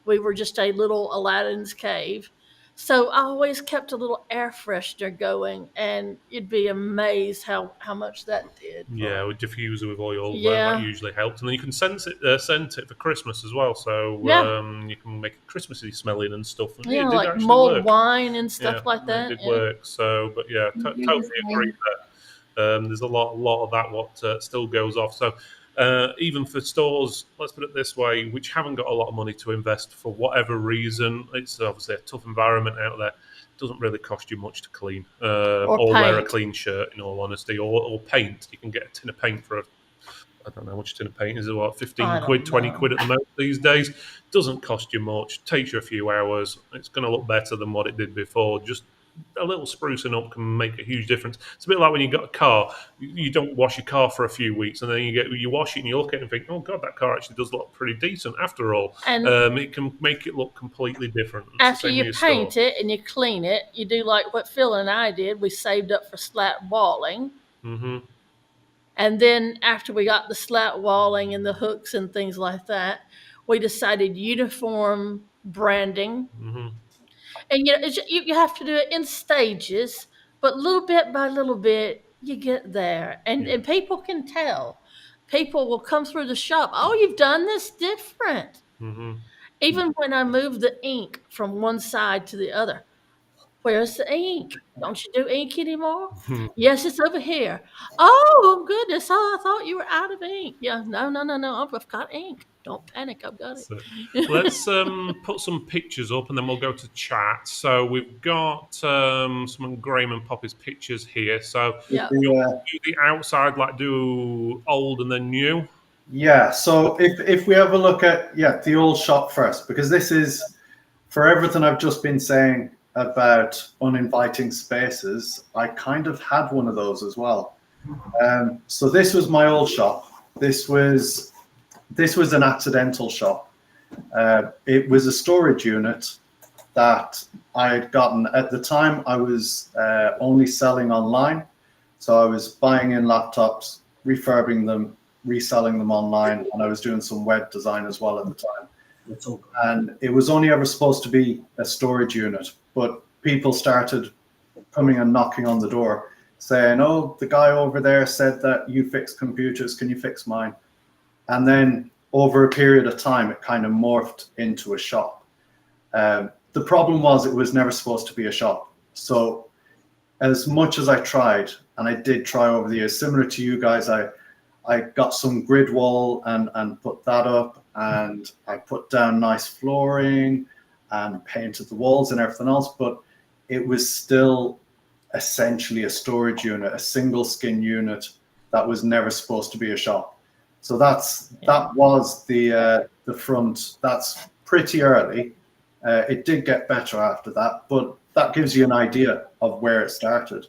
We were just a little Aladdin's cave. So I always kept a little air freshener going, and you'd be amazed how much that did. Yeah, with diffuser with oil, that usually helps. And then you can scent it for Christmas as well. So you can make it Christmassy smelling and stuff. And yeah, like mulled wine and stuff like that. It did work. So, but yeah, totally agree there. There's a lot of that what still goes off. So even for stores, let's put it this way, which haven't got a lot of money to invest for whatever reason, it's obviously a tough environment out there. It doesn't really cost you much to clean or wear a clean shirt, in all honesty, or paint. You can get a tin of paint for I don't know how much a tin of paint is. It what, 15 quid, 20 quid at the most these days. Doesn't cost you much. Takes you a few hours. It's going to look better than what it did before. Just a little sprucing up can make a huge difference. It's a bit like when you got a car. You don't wash your car for a few weeks, and then you wash it and you look at it and think, oh God, that car actually does look pretty decent after all. And it can make it look completely different. It's the after same you with your paint store. it and you clean it, you do like what Phil and I did. We saved up for slat walling. Mm-hmm. And then after we got the slat walling and the hooks and things like that, we decided uniform branding. Mm-hmm. And you have to do it in stages, but little bit by little bit, you get there. And people can tell. People will come through the shop. Oh, you've done this different. Mm-hmm. Even when I moved the ink from one side to the other. Where's the ink? Don't you do ink anymore? Yes, it's over here. Oh, goodness. Oh, I thought you were out of ink. Yeah, no. I've got ink. Don't panic. I've got it. So let's put some pictures up and then we'll go to chat. So we've got some of Graham and Poppy's pictures here. So Yeah. do the outside, like do old and then new. Yeah, so if we have a look at the old shop first, because this is, for everything I've just been saying about uninviting spaces, I kind of had one of those as well. So this was my old shop. This was an accidental shop. It was a storage unit that I had gotten at the time. I was only selling online, so I was buying in laptops, refurbing them, reselling them online, and I was doing some web design as well at the time. And it was only ever supposed to be a storage unit, but people started coming and knocking on the door saying, oh, the guy over there said that you fix computers, can you fix mine? And then over a period of time, it kind of morphed into a shop. The problem was it was never supposed to be a shop. So as much as I tried, and I did try over the years, similar to you guys, I got some grid wall and put that up, and I put down nice flooring and painted the walls and everything else, but it was still essentially a storage unit, a single skin unit that was never supposed to be a shop. So that was the front. That's pretty early. It did get better after that, but that gives you an idea of where it started.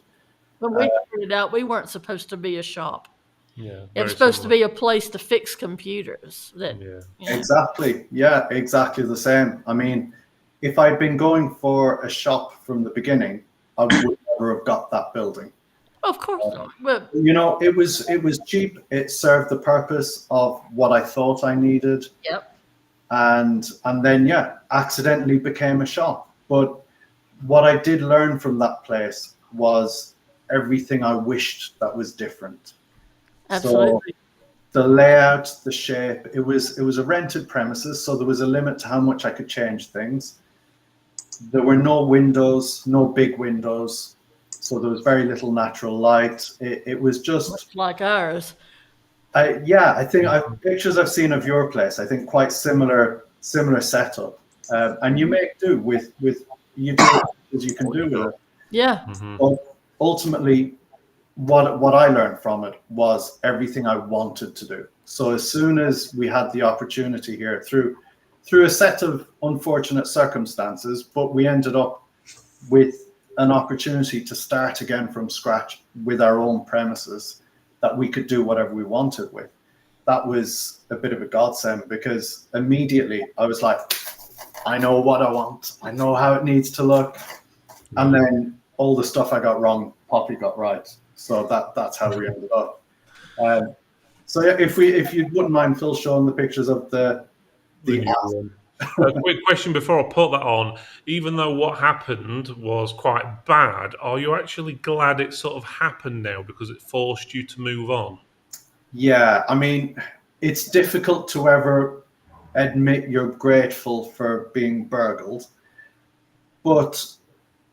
When we figured it out, we weren't supposed to be a shop. Yeah, It was supposed to be a place to fix computers. Exactly. Yeah, exactly the same. I mean, if I'd been going for a shop from the beginning, I would never have got that building. Of course not. But You know, it was cheap. It served the purpose of what I thought I needed. Yep. And then accidentally became a shop. But what I did learn from that place was everything I wished that was different. Absolutely. So the layout, the shape, it was a rented premises, so there was a limit to how much I could change things. There were no windows, no big windows, so there was very little natural light. It was just Much like ours. I think pictures I've seen of your place, I think quite similar setup, and you make do with you do as you can do with it. Yeah. Mm-hmm. But ultimately, what I learned from it was everything I wanted to do. So as soon as we had the opportunity here, through a set of unfortunate circumstances, but we ended up with an opportunity to start again from scratch with our own premises that we could do whatever we wanted with. That was a bit of a godsend, because immediately I was like, I know what I want. I know how it needs to look. And then all the stuff I got wrong, Poppy got right. So that's how we ended up. So if you wouldn't mind, Phil, showing the pictures of the A quick question before I put that on. Even though what happened was quite bad, are you actually glad it sort of happened now because it forced you to move on? Yeah, I mean, it's difficult to ever admit you're grateful for being burgled, but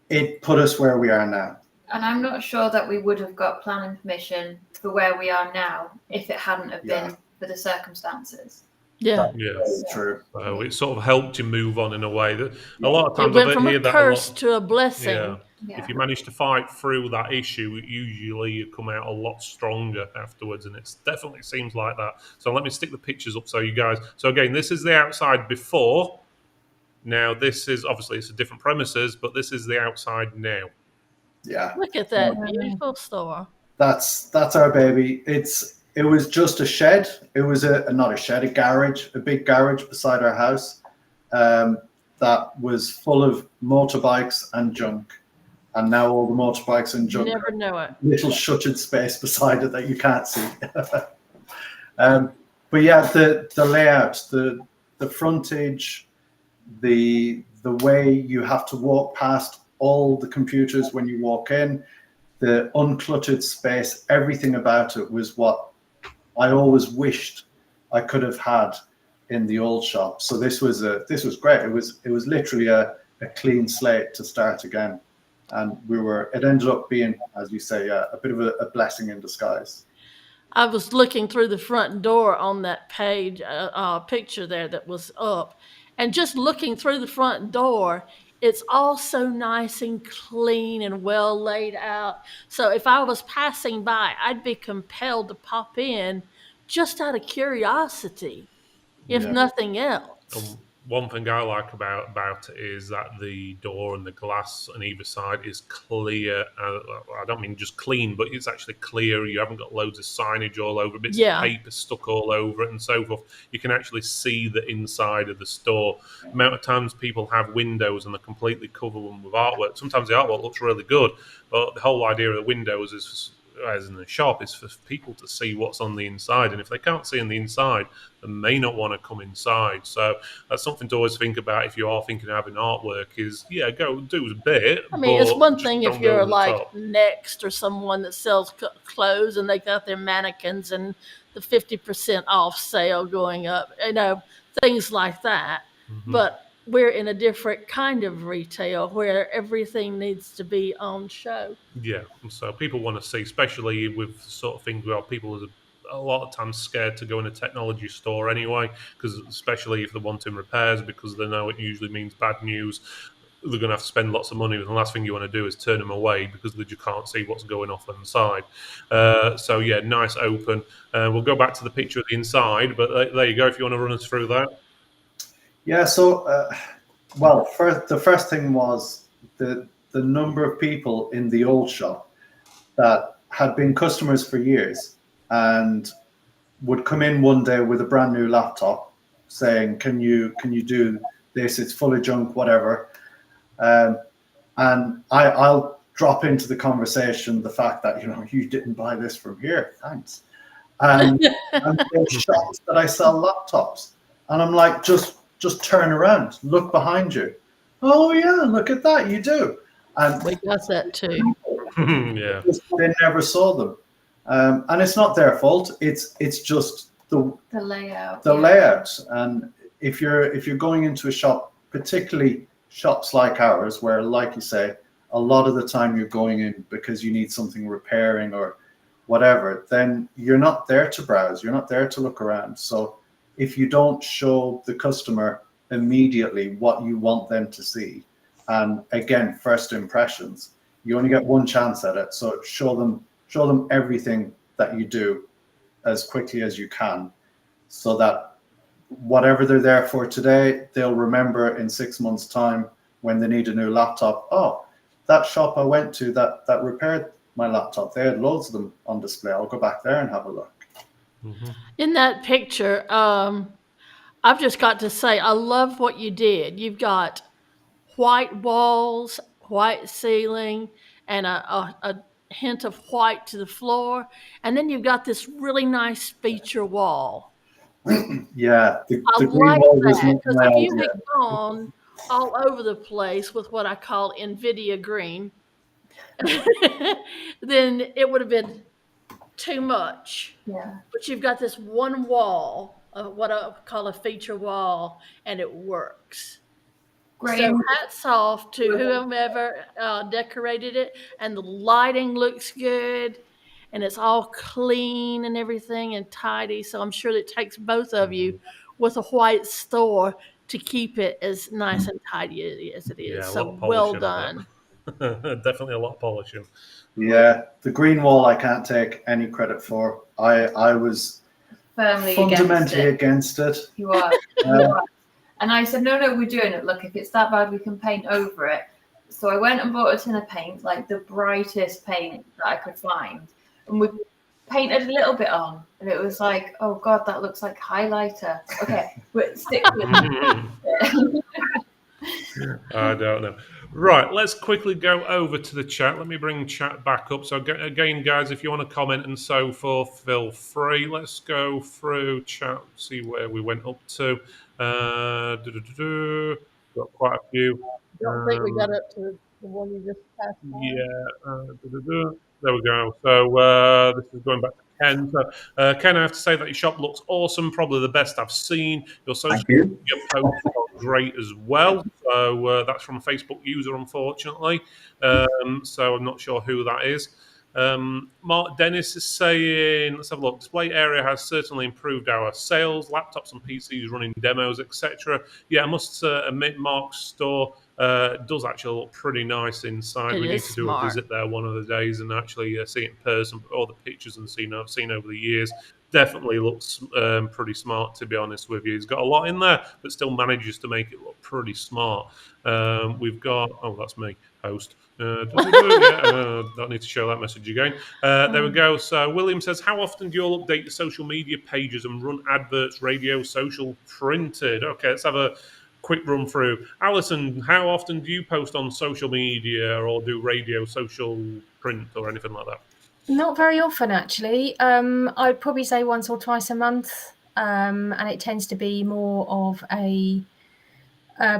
it put us where we are now. And I'm not sure that we would have got planning permission for where we are now if it hadn't have been for the circumstances. Yeah. Yeah. That's true. So it sort of helped you move on in a way that a lot of It times went I from hear a that curse a lot. to a blessing. Yeah. Yeah. If you manage to fight through that issue, usually you come out a lot stronger afterwards, and it definitely seems like that. So let me stick the pictures up so you guys. So again, this is the outside before. Now this is obviously it's a different premises, but this is the outside now. Yeah, Look at that beautiful store. that's our baby. It was just a shed. It was not a shed, a garage, a big garage beside our house, that was full of motorbikes and junk. And now all the motorbikes and You junk never know it. little shuttered space beside it that you can't see. But yeah, the layout, the frontage, the way you have to walk past all the computers when you walk in, the uncluttered space, everything about it was what I always wished I could have had in the old shop. So this was great. It was literally a clean slate to start again. And it ended up being, as you say, a bit of a blessing in disguise. I was looking through the front door on that page, picture there that was up, and just looking through the front door, it's all so nice and clean and well laid out. So if I was passing by, I'd be compelled to pop in just out of curiosity, if Yeah. nothing else. One thing I like about it is that the door and the glass on either side is clear. I don't mean just clean, but it's actually clear. You haven't got loads of signage all over, bits of paper stuck all over it and so forth. You can actually see the inside of the store. The amount of times people have windows and they completely cover them with artwork. Sometimes the artwork looks really good, but the whole idea of the windows is, as in the shop, is for people to see what's on the inside. And if they can't see on the inside, they may not want to come inside. So that's something to always think about if you are thinking of having artwork is, go do a bit. I mean, it's one thing if don't go you're over the like top. Next or someone that sells clothes and they got their mannequins and the 50% off sale going up, things like that. Mm-hmm. But we're in a different kind of retail where everything needs to be on show. Yeah, so people want to see, especially with sort of things where people are a lot of times scared to go in a technology store anyway, because especially if they're wanting repairs, because they know it usually means bad news. They're going to have to spend lots of money, and the last thing you want to do is turn them away because they just can't see what's going off on the side. So yeah, nice open. We'll go back to the picture of the inside, but there you go if you want to run us through that. Yeah, so, the first thing was the number of people in the old shop that had been customers for years and would come in one day with a brand new laptop saying, can you do this? It's full of junk, whatever. And I'll drop into the conversation the fact that, you didn't buy this from here, thanks. And there's shops that I sell laptops. And I'm like, just turn around, look behind you. Oh yeah, look at that, you do. And We got that too. Yeah. they never saw them. And it's not their fault. It's just the layout. layout. And if you're going into a shop, particularly shops like ours, where, like you say, a lot of the time you're going in because you need something repairing or whatever, then you're not there to browse. You're not there to look around. So if you don't show the customer immediately what you want them to see, and again, first impressions, you only get one chance at it. So show them everything that you do as quickly as you can, so that whatever they're there for today, they'll remember in 6 months' time when they need a new laptop. Oh, that shop I went to that repaired my laptop, they had loads of them on display. I'll go back there and have a look. Mm-hmm. In that picture, I've just got to say, I love what you did. You've got white walls, white ceiling, and a hint of white to the floor. And then you've got this really nice feature wall. Yeah, the I green like wall was that, not because my if you idea. had gone all over the place with what I call NVIDIA green, then it would have been too much. Yeah. But you've got this one wall, what I call a feature wall, and it works. Great. So hats off to whomever decorated it, and the lighting looks good, and it's all clean and everything and tidy. So I'm sure it takes both of you with a white store to keep it as nice and tidy as it is. Yeah, a So lot of well polishing on done. Definitely a lot of polishing. Yeah, the green wall I can't take any credit for. I was Firmly fundamentally against against it. it. You are. You are. And I said, no, we're doing it. Look, if it's that bad, we can paint over it. So I went and bought a tin of paint, like the brightest paint that I could find. And we painted a little bit on. And it was like, oh God, that looks like highlighter. Okay, but stick with it. I don't know. Right, let's quickly go over to the chat. Let me bring chat back up. So again, guys, if you want to comment and so forth, feel free. Let's go through chat, see where we went up to. Got quite a few. I don't think we got up to the one you just passed by. Yeah. There we go. So this is going back to Ken. So, Ken, I have to say that your shop looks awesome. Probably the best I've seen. Your social Thank you. media posts are great as well. So that's from a Facebook user, unfortunately. So I'm not sure who that is. Mark Dennis is saying, let's have a look. Display area has certainly improved our sales. Laptops and PCs running demos, etc. Yeah, I must admit, Mark's store does actually look pretty nice inside. It We need is to do smart. a visit there one of the days and actually see it in person. All the pictures and I've seen over the years definitely looks pretty smart, to be honest with you. He's got a lot in there, but still manages to make it look pretty smart. We've got, oh, that's me, host. Don't need to show that message again. There we go. So William says, how often do you all update your social media pages and run adverts, radio, social, printed? Okay, let's have a quick run through. Alison, how often do you post on social media or do radio, social, print, or anything like that? Not very often, actually. I'd probably say once or twice a month, and it tends to be more of a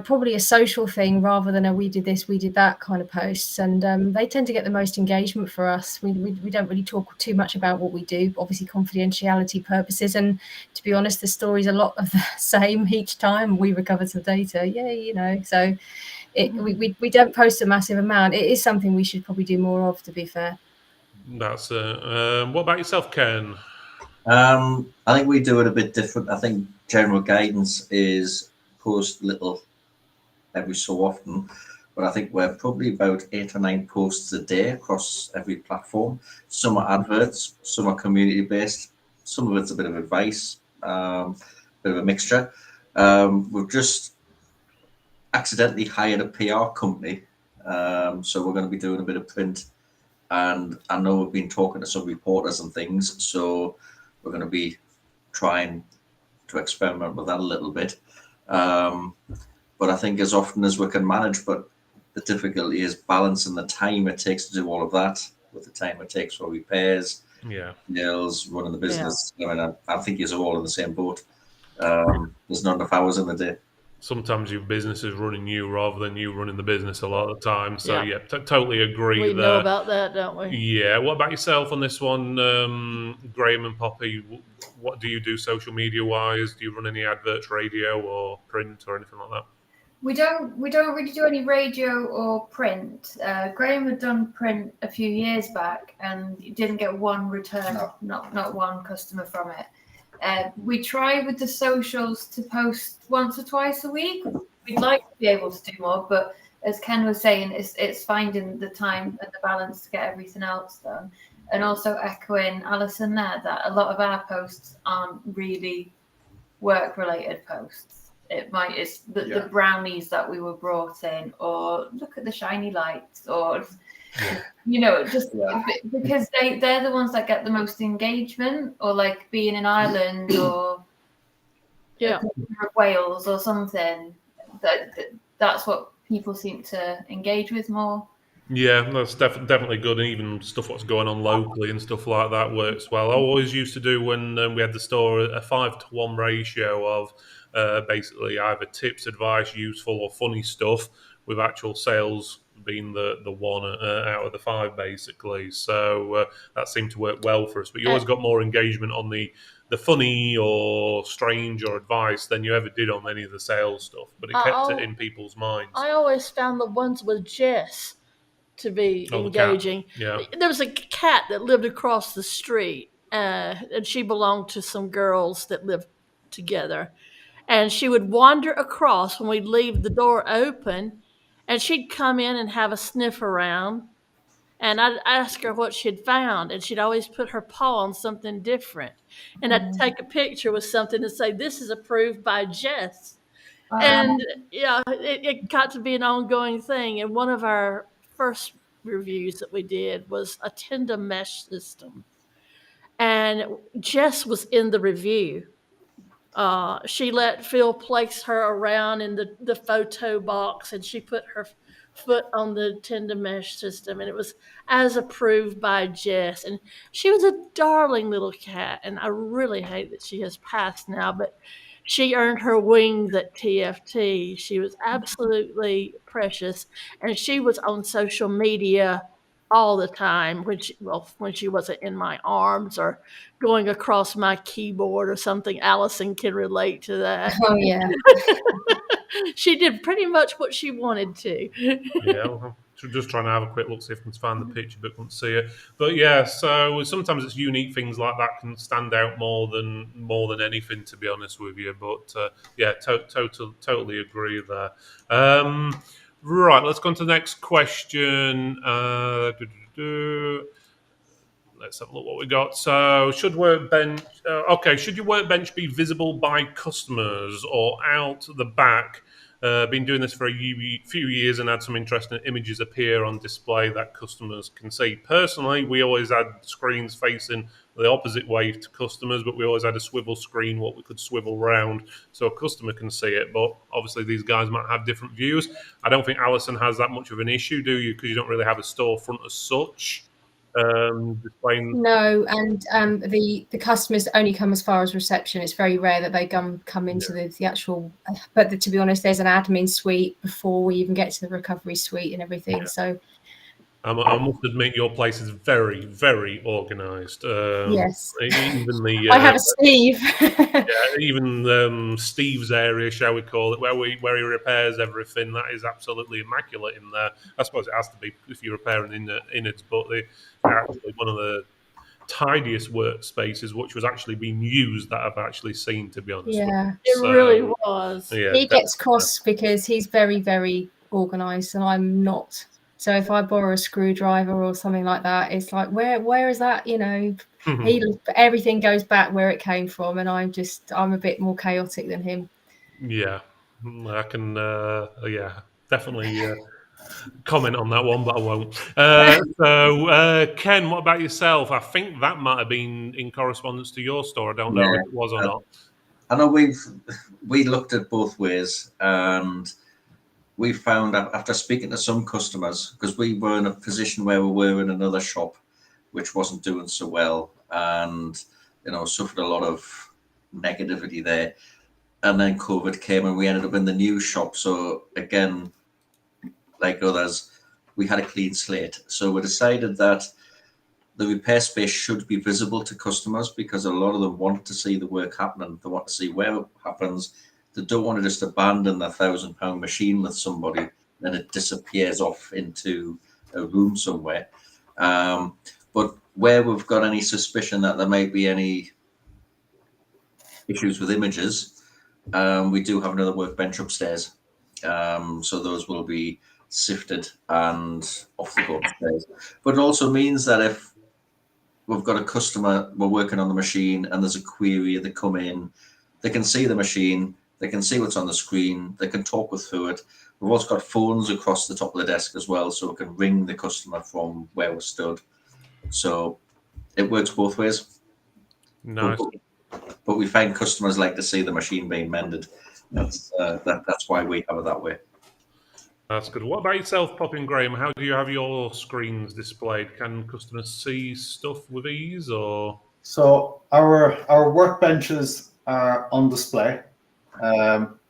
probably a social thing rather than a we did this, we did that kind of posts. And they tend to get the most engagement for us. We don't really talk too much about what we do, obviously confidentiality purposes. And to be honest, the story's a lot of the same each time we recover some data. Yeah, so we don't post a massive amount. It is something we should probably do more of, to be fair. That's what about yourself, Ken? I think we do it a bit different. I think general guidance is post little every so often, but I think we're probably about 8 or 9 posts a day across every platform. Some are adverts, some are community based, some of it's a bit of advice, bit of a mixture. We've just accidentally hired a PR company, so we're going to be doing a bit of print. And I know we've been talking to some reporters and things, so we're going to be trying to experiment with that a little bit. But I think as often as we can manage, but the difficulty is balancing the time it takes to do all of that with the time it takes for repairs, nails, running the business. I mean, I think you're all in the same boat. There's not enough hours in the day. Sometimes your business is running you rather than you running the business a lot of the time. So, totally agree We there. know about that, don't we? Yeah. What about yourself on this one, Graham and Poppy? What do you do social media-wise? Do you run any adverts, radio or print or anything like that? We don't really do any radio or print. Graham had done print a few years back and didn't get one return, not one customer from it. We try with the socials to post once or twice a week. We'd like to be able to do more, but as Ken was saying, it's finding the time and the balance to get everything else done. And also echoing Alison there that a lot of our posts aren't really work-related posts. It's the brownies that we were brought in, or look at the shiny lights, or because they're the ones that get the most engagement, or like being in Ireland or Wales or something. That's what people seem to engage with more. Yeah, that's definitely good, and even stuff what's going on locally and stuff like that works well. I always used to do when we had the store a 5-to-1 ratio of basically either tips, advice, useful or funny stuff, with actual sales being the 1 out of the 5 basically. So that seemed to work well for us. But you always got more engagement on the funny or strange or advice than you ever did on any of the sales stuff. But it kept it in people's minds. I always found the ones with Jess to be engaging. Yeah. There was a cat that lived across the street, and she belonged to some girls that lived together. And she would wander across when we'd leave the door open, and she'd come in and have a sniff around. And I'd ask her what she'd found, and she'd always put her paw on something different. And I'd take a picture with something and say, "This is approved by Jess." And yeah, it got to be an ongoing thing. And one of our first reviews that we did was a tender mesh system. And Jess was in the review. She let Phil place her around in the photo box, and she put her foot on the tender mesh system, and it was as approved by Jess. And she was a darling little cat, and I really hate that she has passed now, but she earned her wings at TFT. She was absolutely precious, and she was on social media all the time when she wasn't in my arms or going across my keyboard or something. Allison can relate to that. Oh yeah. She did pretty much what she wanted to. Yeah, well, just trying to have a quick look, see if I can find the picture, but couldn't see it. But yeah, so sometimes it's unique things like that can stand out more than anything, to be honest with you. But yeah, totally agree there. Right, let's go on to the next question. Let's have a look what we got. So, should your workbench be visible by customers or out the back? Been doing this for a few years and had some interesting images appear on display that customers can see. Personally, we always had screens facing the opposite way to customers, but we always had a swivel screen, what we could swivel round so a customer can see it. But obviously, these guys might have different views. I don't think Alison has that much of an issue, do you? Because you don't really have a storefront as such. Displaying. No, and the customers only come as far as reception. It's very rare that they come into the actual. But to be honest, there's an admin suite before we even get to the recovery suite and everything. Yeah. So I must admit, your place is very, very organised. Yes, even I have a Steve. Yeah, even Steve's area, shall we call it, where he repairs everything, that is absolutely immaculate in there. I suppose it has to be if you're repairing innards, but they're actually one of the tidiest workspaces which was actually being used that I've actually seen, to be honest. Yeah, it really was. Yeah, he gets cross because he's very, very organised and I'm not. So if I borrow a screwdriver or something like that, it's like, where is that? You know, everything goes back where it came from, and I'm a bit more chaotic than him. Yeah, I can, definitely comment on that one, but I won't. So, Ken, what about yourself? I think that might have been in correspondence to your store. I don't know if it was or not. I know we looked at both ways, and we found after speaking to some customers, because we were in a position where we were in another shop which wasn't doing so well, and suffered a lot of negativity there, and then COVID came and we ended up in the new shop. So again, like others, we had a clean slate. So we decided that the repair space should be visible to customers, because a lot of them want to see the work happening. They want to see where it happens. They don't want to just abandon the £1,000 machine with somebody, then it disappears off into a room somewhere. But where we've got any suspicion that there might be any issues with images, we do have another workbench upstairs. So those will be sifted and off the upstairs. But it also means that if we've got a customer, we're working on the machine and there's a query, they come in, they can see the machine, they can see what's on the screen, they can talk through it. We've also got phones across the top of the desk as well, so we can ring the customer from where we're stood. So it works both ways. Nice. But we find customers like to see the machine being mended. That's why we have it that way. That's good. What about yourself, Poppy and Graham? How do you have your screens displayed? Can customers see stuff with ease, or? So our workbenches are on display.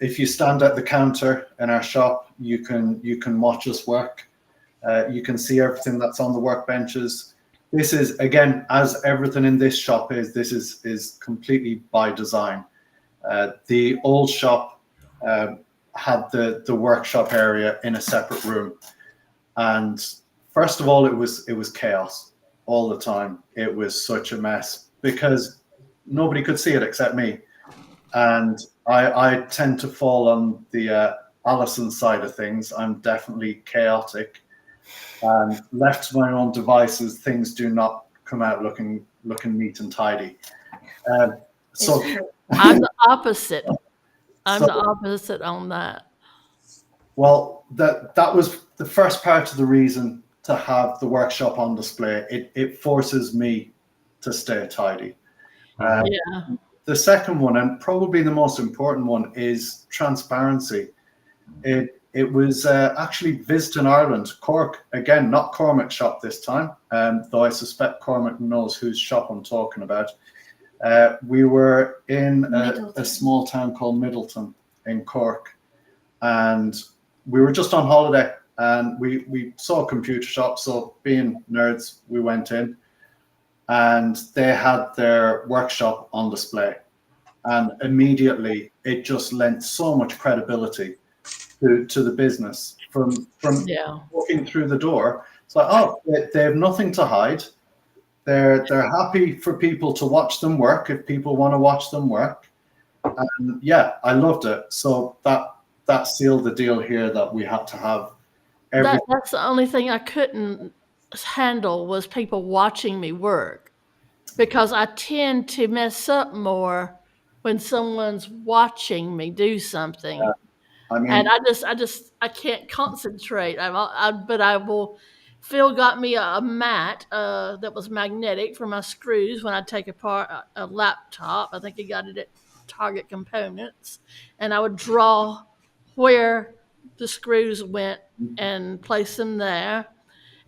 If you stand at the counter in our shop, you can watch us work. You can see everything that's on the workbenches. This is, again, as everything in this shop is completely by design. The old shop had the workshop area in a separate room, and first of all, it was chaos all the time. It was such a mess because nobody could see it except me, and I tend to fall on the Alison side of things. I'm definitely chaotic, and left to my own devices, things do not come out looking neat and tidy. So I'm the opposite. I'm So- the opposite on that. Well, that was the first part of the reason to have the workshop on display. It forces me to stay tidy. Yeah. The second one, and probably the most important one, is transparency. It was actually visiting Ireland, Cork, again, not Cormac's shop this time, though I suspect Cormac knows whose shop I'm talking about. We were in a small town called Middleton in Cork, and we were just on holiday, and we saw a computer shop. So being nerds, we went in, and they had their workshop on display, and immediately it just lent so much credibility to the business from Yeah. walking through the door. It's like, oh, they have nothing to hide. They're happy for people to watch them work if people want to watch them work. And yeah, I loved it. So that sealed the deal here that we had to have every. That's the only thing I couldn't handle was people watching me work, because I tend to mess up more when someone's watching me do something. I mean, And I can't concentrate. But I will. Phil got me a mat that was magnetic for my screws when I take apart a laptop. I think he got it at Target Components, and I would draw where the screws went and place them there.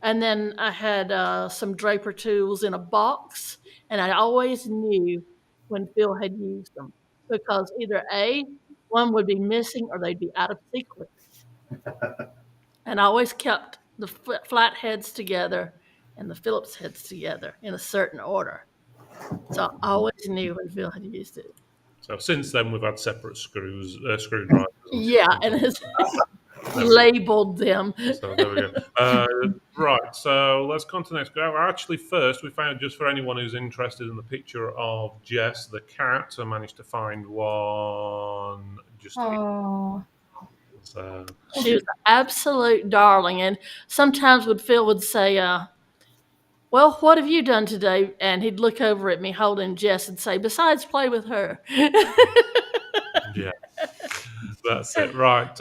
And then I had some draper tools in a box, and I always knew when Phil had used them, because either one would be missing or they'd be out of sequence. And I always kept the flat heads together and the Phillips heads together in a certain order. So I always knew when Phil had used it. So since then, we've had separate screwdrivers. Yeah, and it's labeled them. So there we go. Right, so let's go on to the next. Actually, first, we found, just for anyone who's interested in the picture of Jess the cat, I managed to find one just here. Oh, So, She was an absolute darling. And sometimes Phil would say, well, what have you done today? And he'd look over at me holding Jess and say, besides play with her. yeah. That's it. Right.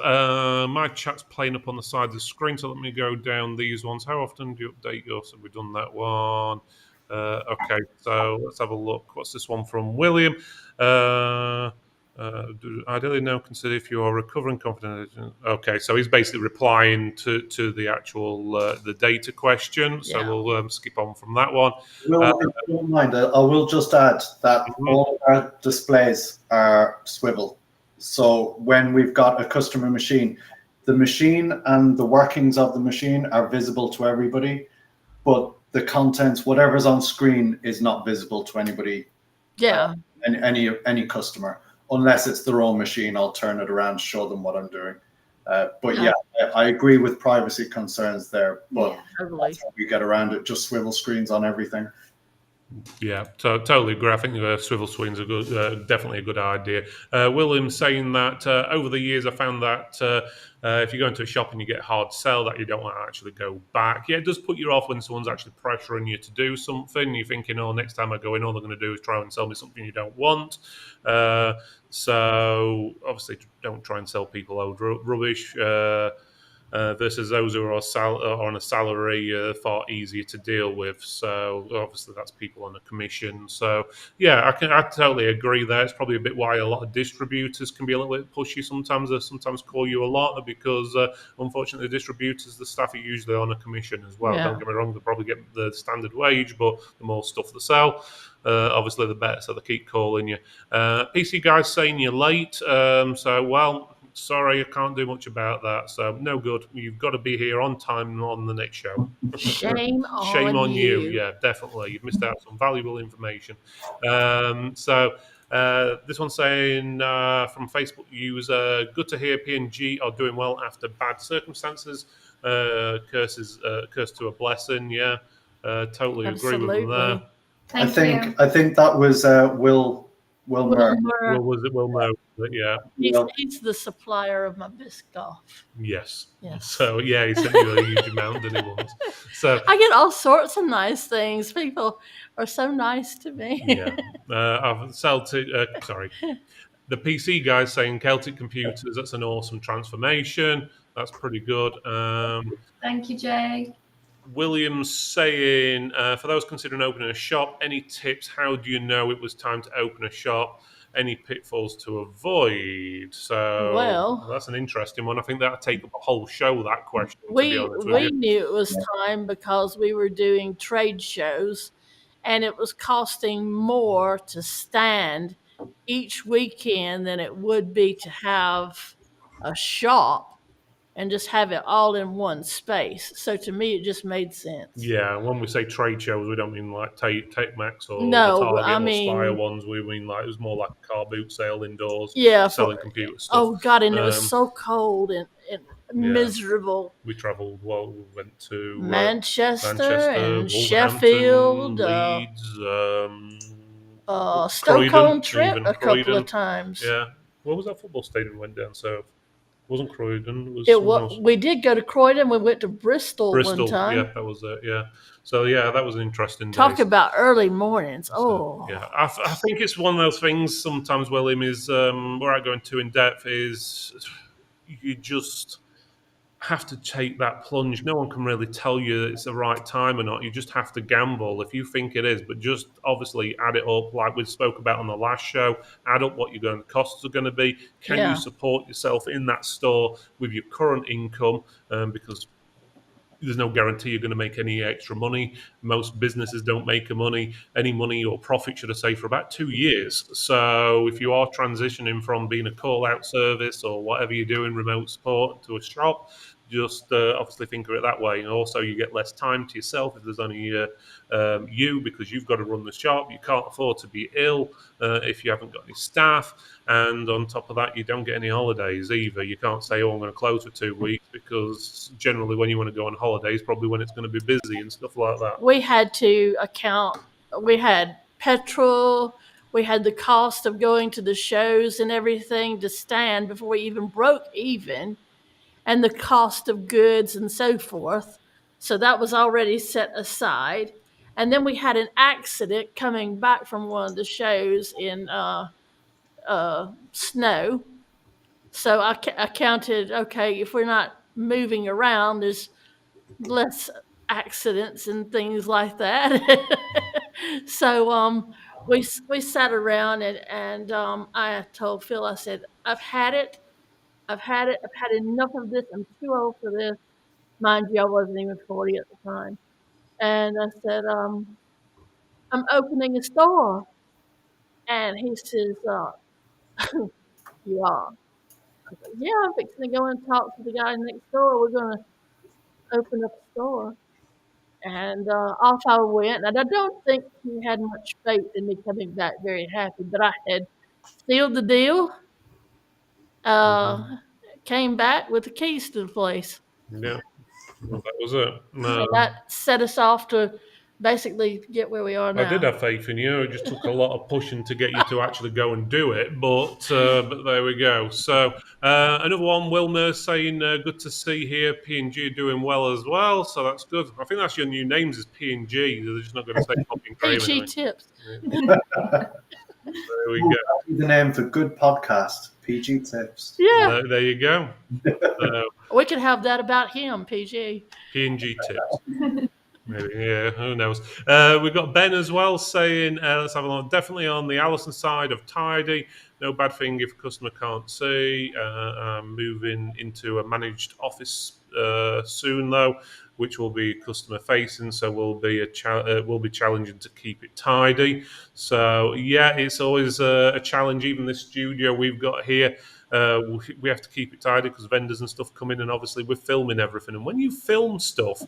My chat's playing up on the side of the screen, so let me go down these ones. How often do you update yours? Have we done that one? Okay, so let's have a look. What's this one from William? Ideally now consider if you are recovering confident. Okay, so he's basically replying to the actual the data question. So Yeah. we'll skip on from that one. if you don't mind, I will just add that all of our displays are swivel. So when we've got a customer machine, the machine and the workings of the machine are visible to everybody, but the contents, whatever's on screen, is not visible to anybody, Yeah. any customer, unless it's their own machine. I'll turn it around, show them what I'm doing. But yeah, I agree with privacy concerns there, but Yeah. Totally. that's how we get around it. Just swivel screens on everything. Yeah, totally agree. I think swivel screens are good, definitely a good idea. William saying that over the years I found that if you go into a shop and you get a hard sell, that you don't want to actually go back. Yeah, it does put you off when someone's actually pressuring you to do something. You're thinking, oh, next time I go in, all they're going to do is try and sell me something you don't want. So obviously don't try and sell people old rubbish. Versus those who are on a salary, far easier to deal with. So obviously that's people on a commission. So yeah, I totally agree there. It's probably a bit why a lot of distributors can be a little bit pushy sometimes. They sometimes call you a lot because unfortunately the distributors, the staff are usually on a commission as well. Yeah. Don't get me wrong, they probably get the standard wage, but the more stuff they sell, obviously the better. So they keep calling you. PC guys saying you're late. Sorry, I can't do much about that. So no good. You've got to be here on time on the next show. Shame on Shame on you. you. Yeah, definitely. You've missed out on some valuable information. This one's saying from Facebook user, good to hear P&G are doing well after bad circumstances. Curse to a blessing. Yeah, totally agree with them there. Thank you. I think that was Will Murray. Well, was it Will Murray? Yeah. He's the supplier of my Biscoff. Yes. Yes. So yeah, he sent you a huge amount, didn't he? Once. So I get all sorts of nice things. People are so nice to me. yeah, I've sold to. Sorry, The PC guy's saying Celtic Computers, that's an awesome transformation. That's pretty good. Thank you, Jay. William's saying, for those considering opening a shop, any tips? How do you know it was time to open a shop? Any pitfalls to avoid? So Well- that's an interesting one. I think that'll take up a whole show, that question, to be We honest with you. knew it was time because we were doing trade shows, and it was costing more to stand each weekend than it would be to have a shop and just have it all in one space. So to me, it just made sense. Yeah, when we say trade shows, we don't mean like Take Max or No, the Target I or mean- Spire ones. We mean like it was more like a car boot sale indoors, Yeah. selling computer stuff. Oh God, and it was Um, so cold and miserable. We travelled. Well, we went to Manchester, Manchester, and Wolverhampton, Sheffield, Leeds, Stoke-on Croydon, trip even a couple Croydon. of times. Yeah, what was that football stadium went down south? It wasn't Croydon. It was It somewhere was. else. We did go to Croydon. We went to Bristol Bristol. one time. Yeah, that was it. Yeah. So yeah, that was an interesting. Talk days. about early mornings. So, Oh, yeah, I think it's one of those things. Sometimes, William, is without going too in depth, is you just have to take that plunge. No one can really tell you it's the right time or not. You just have to gamble if you think it is, but just obviously add it up, like we spoke about on the last show. Add up what your costs are going to be. Can Yeah. you support yourself in that store with your current income? Because there's no guarantee you're going to make any extra money. Most businesses don't make any money or profit, should I say, for about 2 years. So if you are transitioning from being a call-out service or whatever you're doing, remote support, to a shop, just obviously think of it that way. And also you get less time to yourself if there's only you, because you've got to run the shop. You can't afford to be ill if you haven't got any staff. And on top of that, you don't get any holidays either. You can't say, oh, I'm going to close for 2 weeks, because generally when you want to go on holidays, probably when it's going to be busy and stuff like that. we had to account. We had petrol. We had the cost of going to the shows and everything to stand before we even broke even, and the cost of goods and so forth. So that was already set aside. And then we had an accident coming back from one of the shows in snow. So I counted, okay, if we're not moving around, there's less accidents and things like that. So we sat around and I told Phil, I said, I've had it. I've had enough of this. I'm too old for this. Mind you, I wasn't even 40 at the time. And I said, I'm opening a store. And he says, you are? I said, yeah, I'm fixing to go and talk to the guy next door. We're going to open up a store. And off I went. And I don't think he had much faith in me coming back very happy, but I had sealed the deal. Came back with the keys to the place. Yeah, well, that was it. No. And that set us off to basically get where we are now. I did have faith in you. It just took a lot of pushing to get you to actually go and do it. But there we go. So another one, Wilmer saying, good to see here. P&G doing well as well. So that's good. I think that's your new names is P&G. They're just not going to say fucking cream. PG Anyway. tips. There we go. The name for good podcast, PG Tips. Yeah, There you go. we could have that about him, PG. P&G tips. Maybe, yeah, who knows? We've got Ben as well saying, let's have a look. Definitely on the Allison side of tidy. No bad thing if a customer can't see. I'm moving into a managed office soon, though, which will be customer facing, so will be challenging to keep it tidy. So yeah, it's always a challenge. Even this studio we've got here, we have to keep it tidy because vendors and stuff come in, and obviously we're filming everything. And when you film stuff,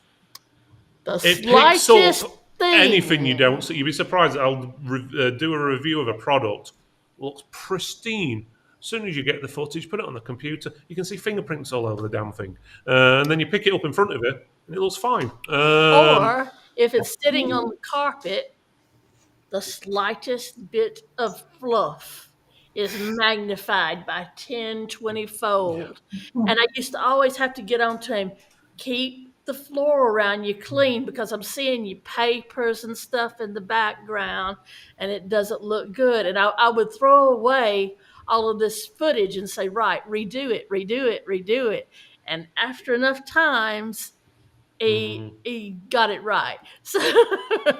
The it picks slightest up thing. anything you don't. So you'd be surprised. I'll do a review of a product. Looks pristine. As soon as you get the footage, put it on the computer, you can see fingerprints all over the damn thing. And then you pick it up in front of it, and it looks fine. Or if it's sitting on the carpet, the slightest bit of fluff is magnified by 10, 20 fold. And I used to always have to get on to him, keep the floor around you clean, because I'm seeing you papers and stuff in the background and it doesn't look good. And I would throw away all of this footage and say, right, redo it. And after enough times, he got it right. So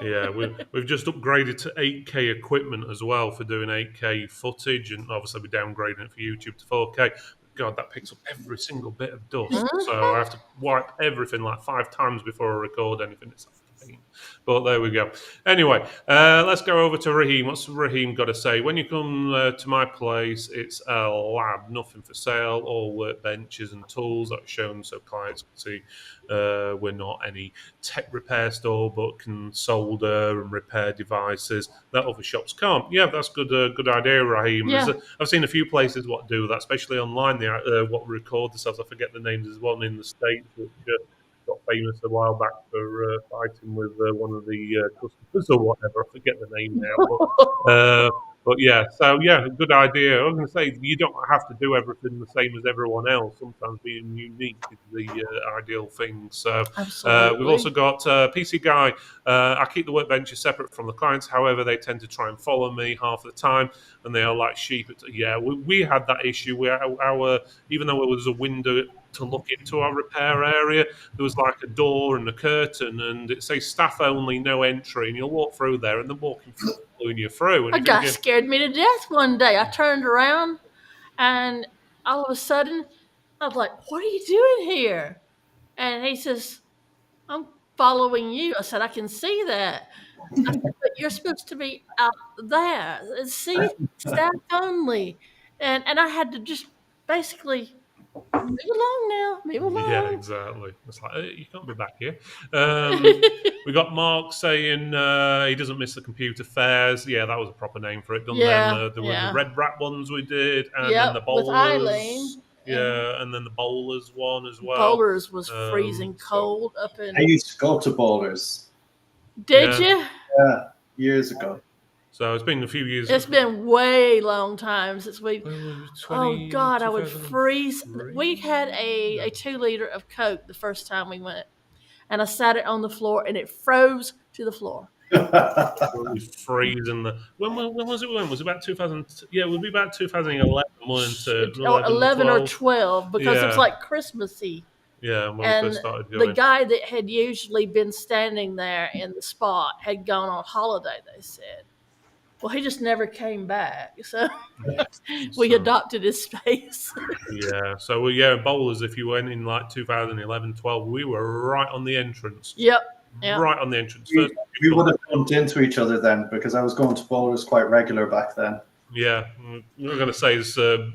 Yeah, we've just upgraded to 8K equipment as well for doing 8K footage, and obviously we're downgrading it for YouTube to 4K. God, that picks up every single bit of dust. So I have to wipe everything like 5 times before I record anything. It's a pain. But there we go. Anyway, let's go over to Raheem. What's Raheem got to say? When you come to my place, it's a lab, nothing for sale, all workbenches and tools that are shown so clients can see we're not any tech repair store, but can solder and repair devices that other shops can't. Yeah, that's good idea, Raheem. Yeah. I've seen a few places what do that, especially online. What record themselves. I forget the names. There's one in the States which got famous a while back for fighting with one of the customers or whatever. I forget the name now. But yeah, so yeah, good idea. I was going to say, you don't have to do everything the same as everyone else. Sometimes being unique is the ideal thing. So we've also got PC Guy. I keep the workbenches separate from the clients. However, they tend to try and follow me half the time, and they are like sheep. Yeah, we had that issue where even though it was a window to look into our repair area, there was like a door and a curtain, and it says staff only, no entry, and you'll walk through there, and they're walking you through. And a guy scared me to death one day. I turned around, and all of a sudden, I was like, "What are you doing here?" And he says, "I'm following you." I said, "I can see that." I said, "But you're supposed to be out there. See, staff only." And I had to just basically move along. Yeah, exactly. It's like, you can't be back here. We got Mark saying he doesn't miss the computer fairs. Yeah, that was a proper name for it. There were the Red Rat ones we did, and then the bowlers. With Eileen. Yeah, and then the bowlers one as well. Bowlers was freezing cold up in. I used to go to Bowlers. Did you? Yeah, years ago. So it's been a few years. It's been way long time since we. Oh God, I would freeze. We had a 2-liter of Coke the first time we went, and I sat it on the floor, and it froze to the floor. It was freezing. When was it? When was it about 2000? Yeah, it would be about 2011. Or 11 or 12, because it was like Christmassy. Yeah, when we first started going. The guy that had usually been standing there in the spot had gone on holiday, they said. Well, he just never came back, so we adopted his space. Yeah, so Bowlers, if you went in like 2011, 12, we were right on the entrance. Yep. Right on the entrance. We would have bumped into each other then, because I was going to Bowlers quite regular back then. Yeah, what I'm going to say is, we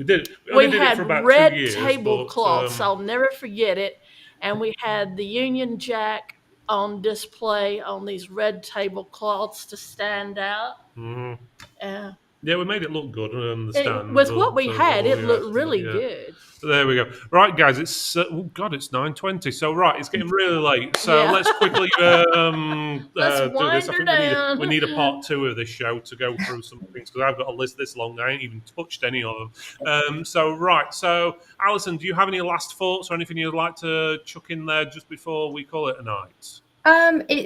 did had it for about red 2 years, tablecloths. I'll never forget it. And we had the Union Jack on display on these red tablecloths to stand out. Mm-hmm. Yeah, we made it look good on the stand. With what we had, it looked really good. So there we go. Right, guys, it's it's 9:20. So it's getting really late. So let's quickly do this. I think we need a part 2 of this show to go through some things, because I've got a list this long. I ain't even touched any of them. So Alison, do you have any last thoughts or anything you'd like to chuck in there just before we call it a night?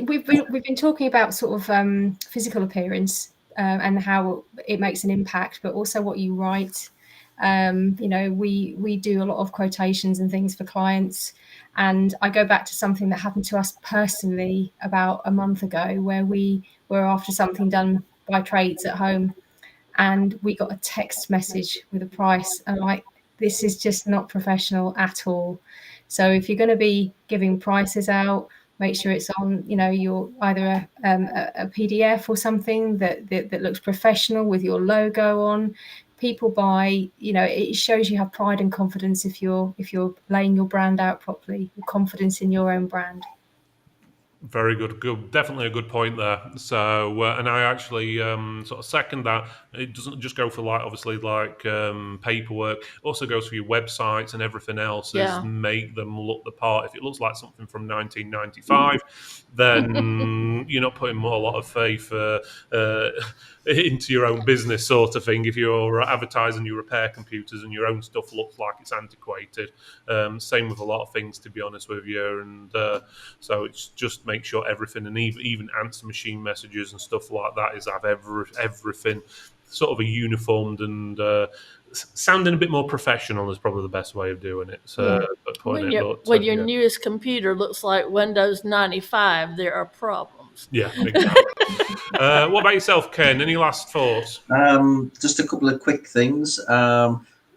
We've been talking about sort of physical appearance and how it makes an impact, but also what you write. We do a lot of quotations and things for clients, and I go back to something that happened to us personally about a month ago, where we were after something done by trades at home, and we got a text message with a price, and this is just not professional at all. So if you're going to be giving prices out, make sure it's on, your either a PDF or something that looks professional with your logo on. People buy, it shows you have pride and confidence if you're laying your brand out properly, confidence in your own brand. Very good. Definitely a good point there. So, and I actually sort of second that. It doesn't just go for paperwork. It also goes for your websites and everything else. Is make them look the part. If it looks like something from 1995, then you're not putting a lot of faith into your own business, sort of thing. If you're advertising your repair computers and your own stuff looks like it's antiquated. Same with a lot of things, to be honest with you. And so it's just make sure everything, and even answer machine messages and stuff like that, is have everything sort of a uniformed and sounding a bit more professional is probably the best way of doing it. So, When your newest computer looks like Windows 95, there are problems. Yeah, exactly. What about yourself, Ken? Any last thoughts? Just a couple of quick things.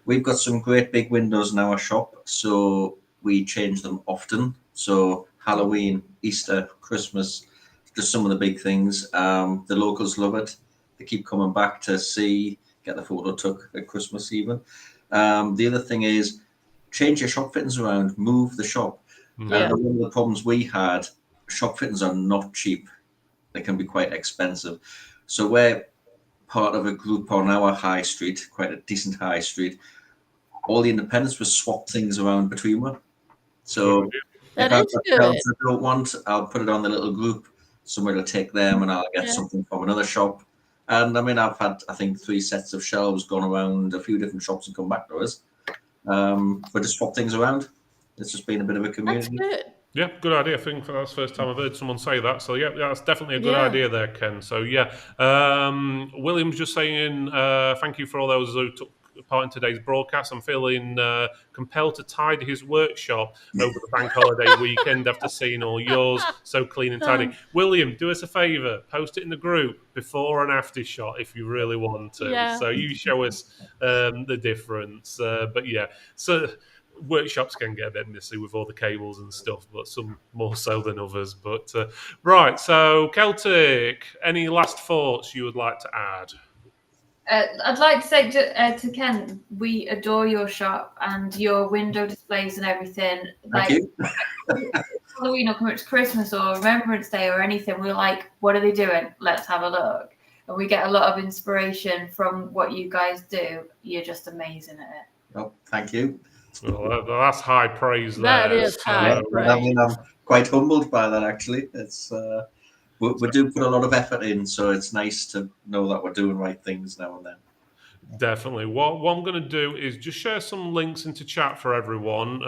We've got some great big windows in our shop, so we change them often. So Halloween, Easter, Christmas, just some of the big things. The locals love it. They keep coming back to see, get the photo took at Christmas even. The other thing is change your shop fittings around, move the shop. Yeah. One of the problems we had, shop fittings are not cheap. They can be quite expensive. So we're part of a group on our high street, quite a decent high street. All the independents will swap things around between them. So That if I've is got good. pelts I don't want, I'll put it on the little group. Somebody will take them and I'll get something from another shop. And I mean, I've had, I think, 3 sets of shelves gone around a few different shops and come back to us. But to swap things around, it's just been a bit of a That's community. good. Yeah, good idea. I think that's the first time I've heard someone say that. So yeah, that's definitely a good Yeah. idea there, Ken. So yeah, William's just saying thank you for all those who took part in today's broadcast. I'm feeling compelled to tidy his workshop over the bank holiday weekend after seeing all yours so clean and tidy. William, do us a favour, post it in the group before and after shot if you really want to. Yeah. So you show us the difference. But yeah, so workshops can get a bit messy with all the cables and stuff, but some more so than others. But right, so Celtic, any last thoughts you would like to add? I'd like to say to Ken, we adore your shop and your window displays and everything. Thank you. Halloween or coming up to Christmas or Remembrance Day or anything, we're like, what are they doing? Let's have a look. And we get a lot of inspiration from what you guys do. You're just amazing at it. Oh, thank you. Well, that's high praise. That there. is high praise. I mean, I'm quite humbled by that, actually. It's we do put a lot of effort in, so it's nice to know that we're doing right things now and then. Definitely. What I'm going to do is just share some links into chat for everyone.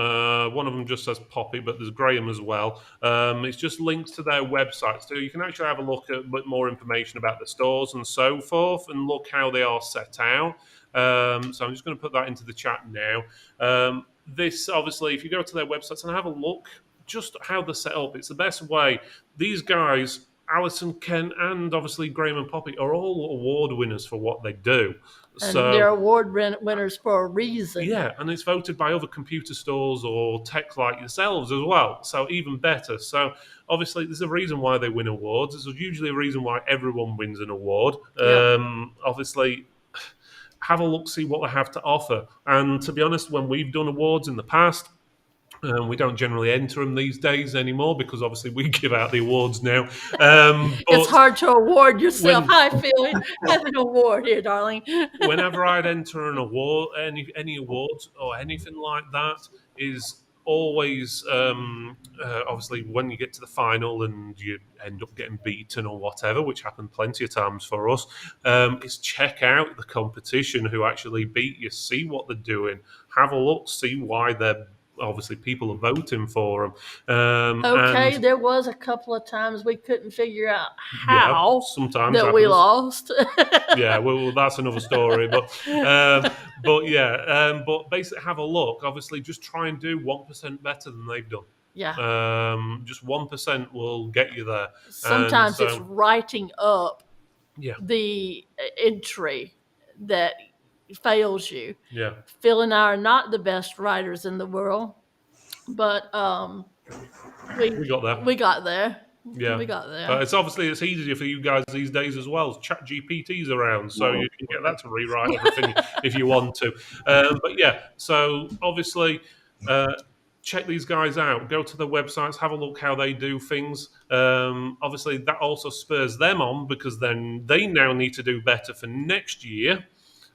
One of them just says Poppy, but there's Graham as well. It's just links to their websites, so you can actually have a look at a bit more information about the stores and so forth, and look how they are set out. So I'm just going to put that into the chat now. This, obviously, if you go to their websites and have a look, just how they're set up, it's the best way. These guys, Alison, Ken, and obviously Graham and Poppy, are all award winners for what they do. And So they're award winners for a reason. yeah, and it's voted by other computer stores or tech like yourselves as well. So even better. So obviously there's a reason why they win awards. There's usually a reason why everyone wins an award. Yeah. Obviously, have a look, see what they have to offer. And to be honest, when we've done awards in the past, we don't generally enter them these days anymore because obviously we give out the awards now. It's But hard to award yourself. when- Hi, Phil. Have an award here, darling. whenever I'd enter an award, any awards or anything like that, is always obviously when you get to the final and you end up getting beaten or whatever, which happened plenty of times for us, is check out the competition who actually beat you, see what they're doing, have a look, see why they're obviously people are voting for them. Okay, and there was a couple of times we couldn't figure out yeah, how sometimes that we happens. lost. Yeah, well, that's another story. But but basically, have a look. Obviously, just try and do 1% better than they've done. Yeah. Just 1% will get you there. Sometimes so- it's writing up Yeah, the entry that fails you. yeah, Phil and I are not the best writers in the world, but we got there. we got there. Yeah. We got there. It's easier for you guys these days as well. Chat GPT's around, so you can get that to rewrite everything if you want to. But yeah, so obviously. Check these guys out. Go to their websites, have a look how they do things. Obviously, that also spurs them on because then they now need to do better for next year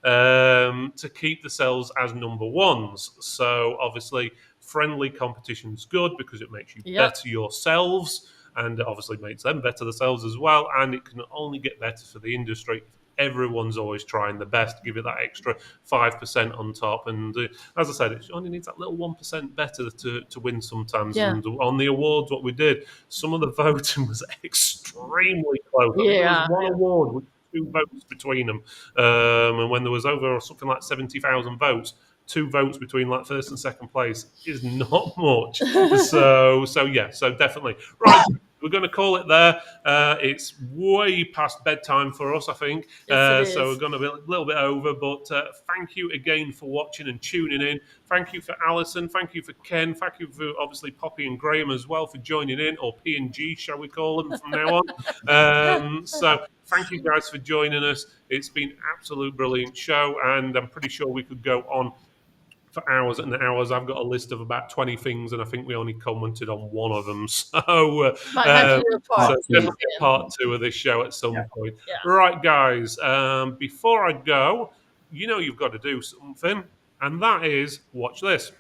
to keep themselves as number ones. So obviously, friendly competition's good because it makes you Yep. better yourselves, and it obviously makes them better themselves as well. And it can only get better for the industry. Everyone's always trying the best to give it that extra 5% on top. And as I said, it only needs that little 1% better to win sometimes. Yeah. And on the awards, what we did, some of the voting was extremely close. I think there Yeah. was one award which 2 votes between them. And when there was over something like 70,000 votes, 2 votes between like first and second place is not much. So definitely. Right, we're going to call it there. It's way past bedtime for us, I think. Yes, it so is. we're going to be a little bit over, but thank you again for watching and tuning in. Thank you for Alison. Thank you for Ken. Thank you for obviously Poppy and Graham as well for joining in, or P&G, shall we call them from now on. So thank you guys for joining us. It's been an absolute brilliant show, and I'm pretty sure we could go on for hours and hours. I've got a list of about 20 things, and I think we only commented on one of them. So, Might have to do a part two definitely again. part 2 of this show at some point. Yeah. Right, guys, before I go, you've got to do something, and that is watch this.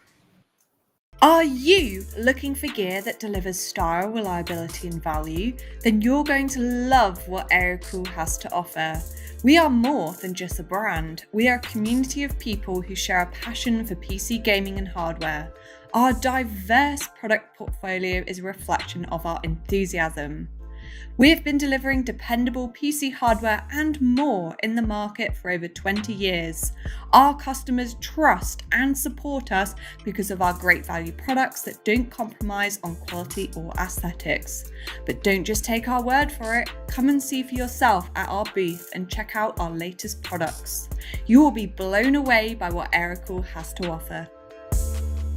Are you looking for gear that delivers style, reliability and value? Then you're going to love what Aerocool has to offer. We are more than just a brand. We are a community of people who share a passion for PC gaming and hardware. Our diverse product portfolio is a reflection of our enthusiasm. We have been delivering dependable PC hardware and more in the market for over 20 years. Our customers trust and support us because of our great value products that don't compromise on quality or aesthetics. But don't just take our word for it. Come and see for yourself at our booth and check out our latest products. You will be blown away by what Aerocool has to offer.